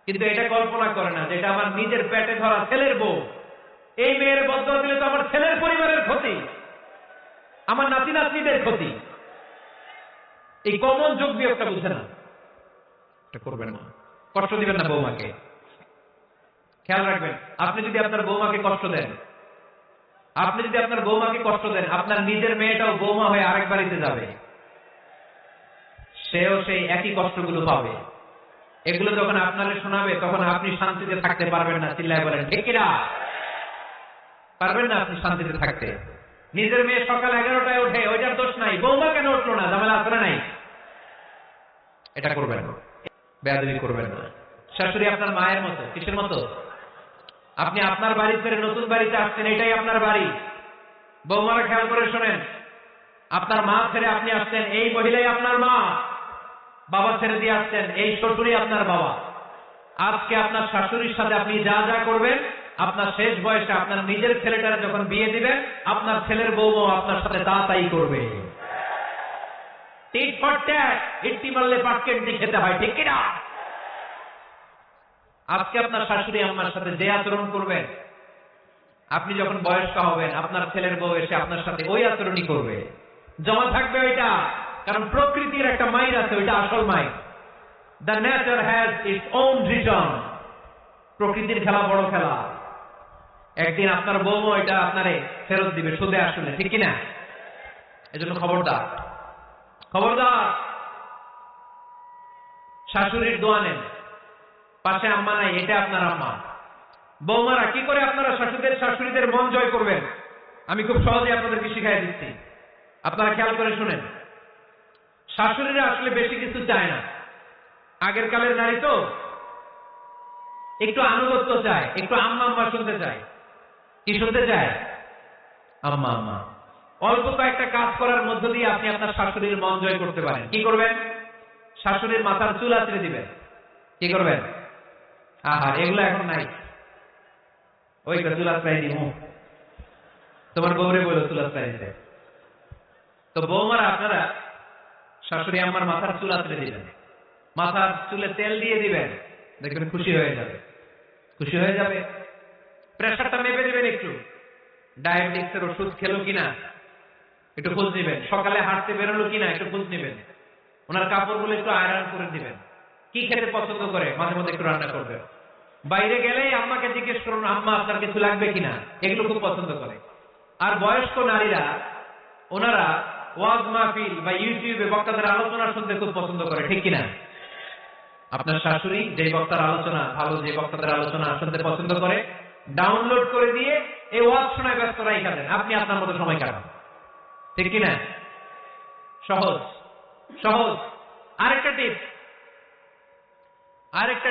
কিন্তু এটা কল্পনা করে না যে এটা আমার নিজের পেটে ধরা ছেলের বউ। এই মেয়ের বদদোয়া দিলে তো আমার ছেলের পরিবারের ক্ষতি, আমার নাতি নাতনিদের ক্ষতি। এই কমন যোগ বিয়োগটা বুঝে না, এটা করবেন না। কষ্ট দিবেন না বৌমাকে, খেয়াল রাখবেন। আপনি যদি আপনার বৌমাকে কষ্ট দেন, আপনি যদি আপনার বৌমাকে কষ্ট দেন, আপনার নিজের মেয়েটাও বৌমা হয়ে আরেক বাড়িতে যাবে, সেও সেই একই কষ্টগুলো পাবে। এগুলো যখন আপনারে শোনাবে তখন আপনি শান্তিতে থাকতে পারবেন না। চিল্লায় বলেন ঠিক কিনা? পারবেন না আপনি শান্তিতে থাকতে। নিজের মেয়ে সকাল 11টায় ওঠে, ওইটার দোষ নাই, বৌমা কেন উঠলো না, ঝামেলা আছে না নাই? এটা করবেন না, বেয়াদবি করবেন না। শাশুড়ি আপনার মায়ের মতো। কিসের মতো? আপনি আপনার বাড়ি ছেড়ে নতুন বাড়িতে আসছেন, এটাই আপনার বাড়ি। বৌমারা খেয়াল করে শোনেন, আপনার মা ছেড়ে আপনি আসছেন, এই মহিলাই আপনার মা। বাবা ছেড়ে দিয়ে আসছেন, এই শ্বশুরই আপনার বাবা। আজকে আপনার শাশুড়ির সাথে আপনি যা যা করবেন, আপনার শেষ বয়সে আপনার নিজের ছেলেটারে যখন বিয়ে দিবেন, আপনার ছেলের বউও আপনার সাথে তা তাই করবে। টিট ফর ট্যাট, ইট্টি মারলে পাটকেন্টি খেতে হয়, ঠিক কিনা? আজকে আপনার শাশুড়ি আম্মার সাথে যে আচরণ করবেন, আপনি যখন বয়স্ক হবেন আপনার ছেলের বউ এসে আপনার সাথে ওই আচরণই করবে, জমা থাকবে ওইটা। কারণ প্রকৃতির একটা মাইর আছে, ওইটা আসল মাইর। The nature has its own return. প্রকৃতির খেলা বড় খেলা। একদিন আপনার বউ এটা আপনারে ফেরত দিবে সুদে আসলে, ঠিক কিনা? এজন্য খবরদার, খবরদার। শাশুড়ির দোয়া নেন, পাশে আম্মা নাই, এটা আপনার আম্মা। বৌমারা কি করে আপনারা শাশুড়িদের মন জয় করবেন, আমি খুব সহজে আপনাদেরকে শিখাই দিচ্ছি। আপনারা খেয়াল করে শুনেন। শাশুড়িরা আসলে বেশি কিছু চায় না। আগের কালের নারী তো একটু আনুগত্য চায়, একটু আম্মা আম্মা শুনতে চায়। কি শুনতে চায়? আম্মা আম্মা। অল্প কয়েকটা কাজ করার মধ্য দিয়ে আপনি আপনার শাশুড়ির মন জয় করতে পারেন। কি করবেন? শাশুড়ির মাথার চুল আঁচড়ে দিবেন। কি করবেন? আহা, এগুলো এখন নাই। ওই চুল আঁচড়াই দিব, তোমার বউরে বলো চুল আঁচড়াই দিতে। তো বৌমারা আপনারা শাশুড়ি আম্মার মাথার চুল আঁচড়ে দিবেন, মাথার চুলে তেল দিয়ে দিবেন, দেখবেন খুশি হয়ে যাবে, খুশি হয়ে যাবে। প্রেশারটা মেপে দিবেন, একটু ডায়াবেটিক্সের ওষুধ খেলো কিনা একটু খোঁজ নিবেন, সকালে হাঁটতে বেরোলো কিনা একটু খোঁজ নিবেন, ওনার কাপড়গুলো একটু আয়রন করে দিবেন, কি খেতে পছন্দ করে মাঝে মধ্যে একটু রান্না করবেন। বাইরে গেলেই আম্মাকে জিজ্ঞেস করুন আম্মা আপনার কিছু লাগবে কিনা, এগুলো খুব পছন্দ করে। আর বয়স্ক নারীরা ওনারা ওয়াজ মাহফিল বা ইউটিউবে বক্তাদের আলোচনা শুনতে খুব পছন্দ করে, ঠিক কিনা? আপনার শাশুড়ি যে বক্তার আলোচনা ভালো, যে বক্তাদের আলোচনা শুনতে পছন্দ করে, ডাউনলোড করে দিয়ে এই ওয়াজ শোনায় ব্যস্ত রাখা দেন, আপনি আপনার মতো সময় কাটান, ঠিক কিনা? সহজ সহজ। আরেকটা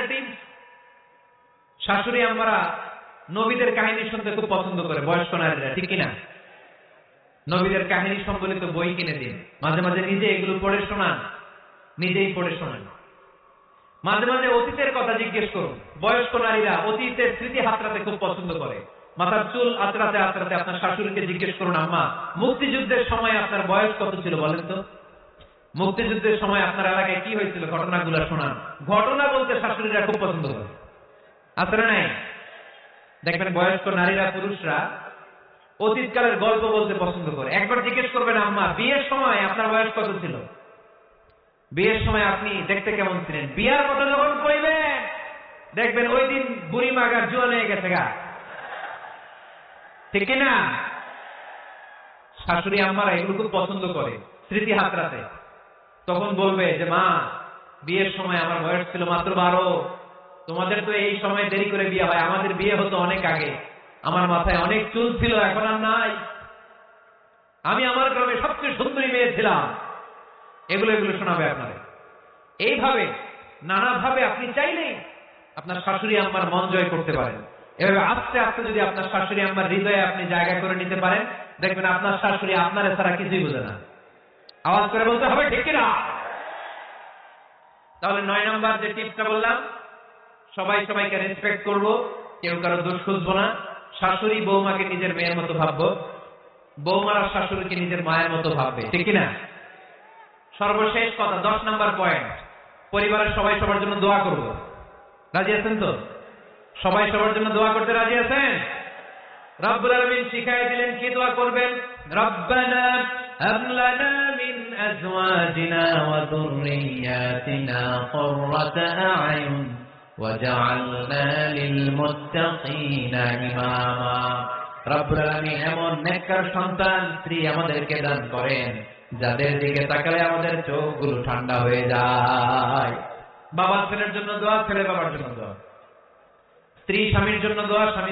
টিপস, শাশুড়ি আমরা নবীদের কাহিনী শুনতে খুব পছন্দ করে বয়স্ক নারীরা, ঠিক কিনা? নবীদের কাহিনী সম্বলিত বই কিনে দিন, মাঝে মাঝে নিজে এগুলো পড়ে শোনান, নিজেই পড়ে শোনান। মাঝে মাঝে অতীতের কথা জিজ্ঞেস করুন। বয়স্ক নারীরা অতীতের স্মৃতি হাতড়াতে খুব পছন্দ করে। মাথার চুল আঁচড়াতে আঁচড়াতে আপনার শাশুড়িকে জিজ্ঞেস করুন আম্মা মুক্তিযুদ্ধের সময় আপনার বয়স কত ছিল বলেন তো, মুক্তিযুদ্ধের সময় আপনার এলাকায় কি হয়েছিল ঘটনাগুলো শোনান। ঘটনা বলতে শাশুড়িরা খুব পছন্দ করে, আসলে নাই? দেখবেন বয়স্ক নারীরা পুরুষরা অতীতকালের গল্প বলতে পছন্দ করে। একবার জিজ্ঞেস করবেন আম্মা বিয়ের সময় আপনার বয়স কত ছিল, বিয়ের সময় আপনি দেখতে কেমন ছিলেন। বিয়ার কথা যখন কইবেন দেখবেন ওই দিন বুড়ি মাগার জোয়ান হয়ে গেছে গা, ঠিক কিনা? শাশুড়ি আম্মারা এগুলো খুব পছন্দ করে স্মৃতি হাতড়াতে। তখন বলবে যে মা বিয়ের সময় আমার বয়স ছিল মাত্র 12, তোমাদের তো এই সময় দেরি করে বিয়ে হয়, আমাদের বিয়ে হতো অনেক আগে, আমার মাথায় অনেক চুল ছিল এখন আর নাই, আমি আমার গ্রামে সবচেয়ে সুন্দরী মেয়ে ছিলাম। এগুলো শোনাবে আপনাদের। এইভাবে নানাভাবে আপনি চাইলেই আপনার শাশুড়ি আম্মার মন জয় করতে পারেন। এভাবে আস্তে আস্তে যদি আপনার শাশুড়ি আম্মার হৃদয়ে আপনি জায়গা করে নিতে পারেন, দেখবেন আপনার শাশুড়ি আপনার ছাড়া কিছুই বোঝে না। আওয়াজ করে বলতে হবে, ঠিক কিনা? তাহলে 9 নম্বর যে টিপসটা বললাম, সবাই সবাইকে রেসপেক্ট করব, কেউ কারো দোষ খুঁজবো না। শাশুড়ি বৌমাকে নিজের মেয়ের মতো ভাববো, বৌমারা শাশুড়িকে নিজের মায়ের মতো ভাববে, ঠিক কিনা? সর্বশেষ কথা, 10 নম্বর পয়েন্ট, পরিবারের সবাই সবার জন্য দোয়া করব। রাজি আছেন তো? সবাই সবার জন্য দোয়া করতে রাজি আছেন? রব্বুল আলামিন শিখাই দিলেন কি দোয়া করবেন। রব্বানা হাব লানা মিন আজওয়াজিনা ওয়া যুররিয়াতিনা কুররাতা আ'য়ুন ওয়াজআলনা লিল মুত্তাকিনা ইমামা। রব্বুল আলামিন এমন নেককার সন্তান স্ত্রী আমাদেরকে দান করেন যাদের দিকে তাকালে আমাদের চোখগুলো ঠান্ডা হয়ে যায়। বাবা ছেলের জন্য দোয়া, ছেলে বাবার জন্য দোয়া, স্ত্রী স্বামীর জন্য দোয়া, স্বামী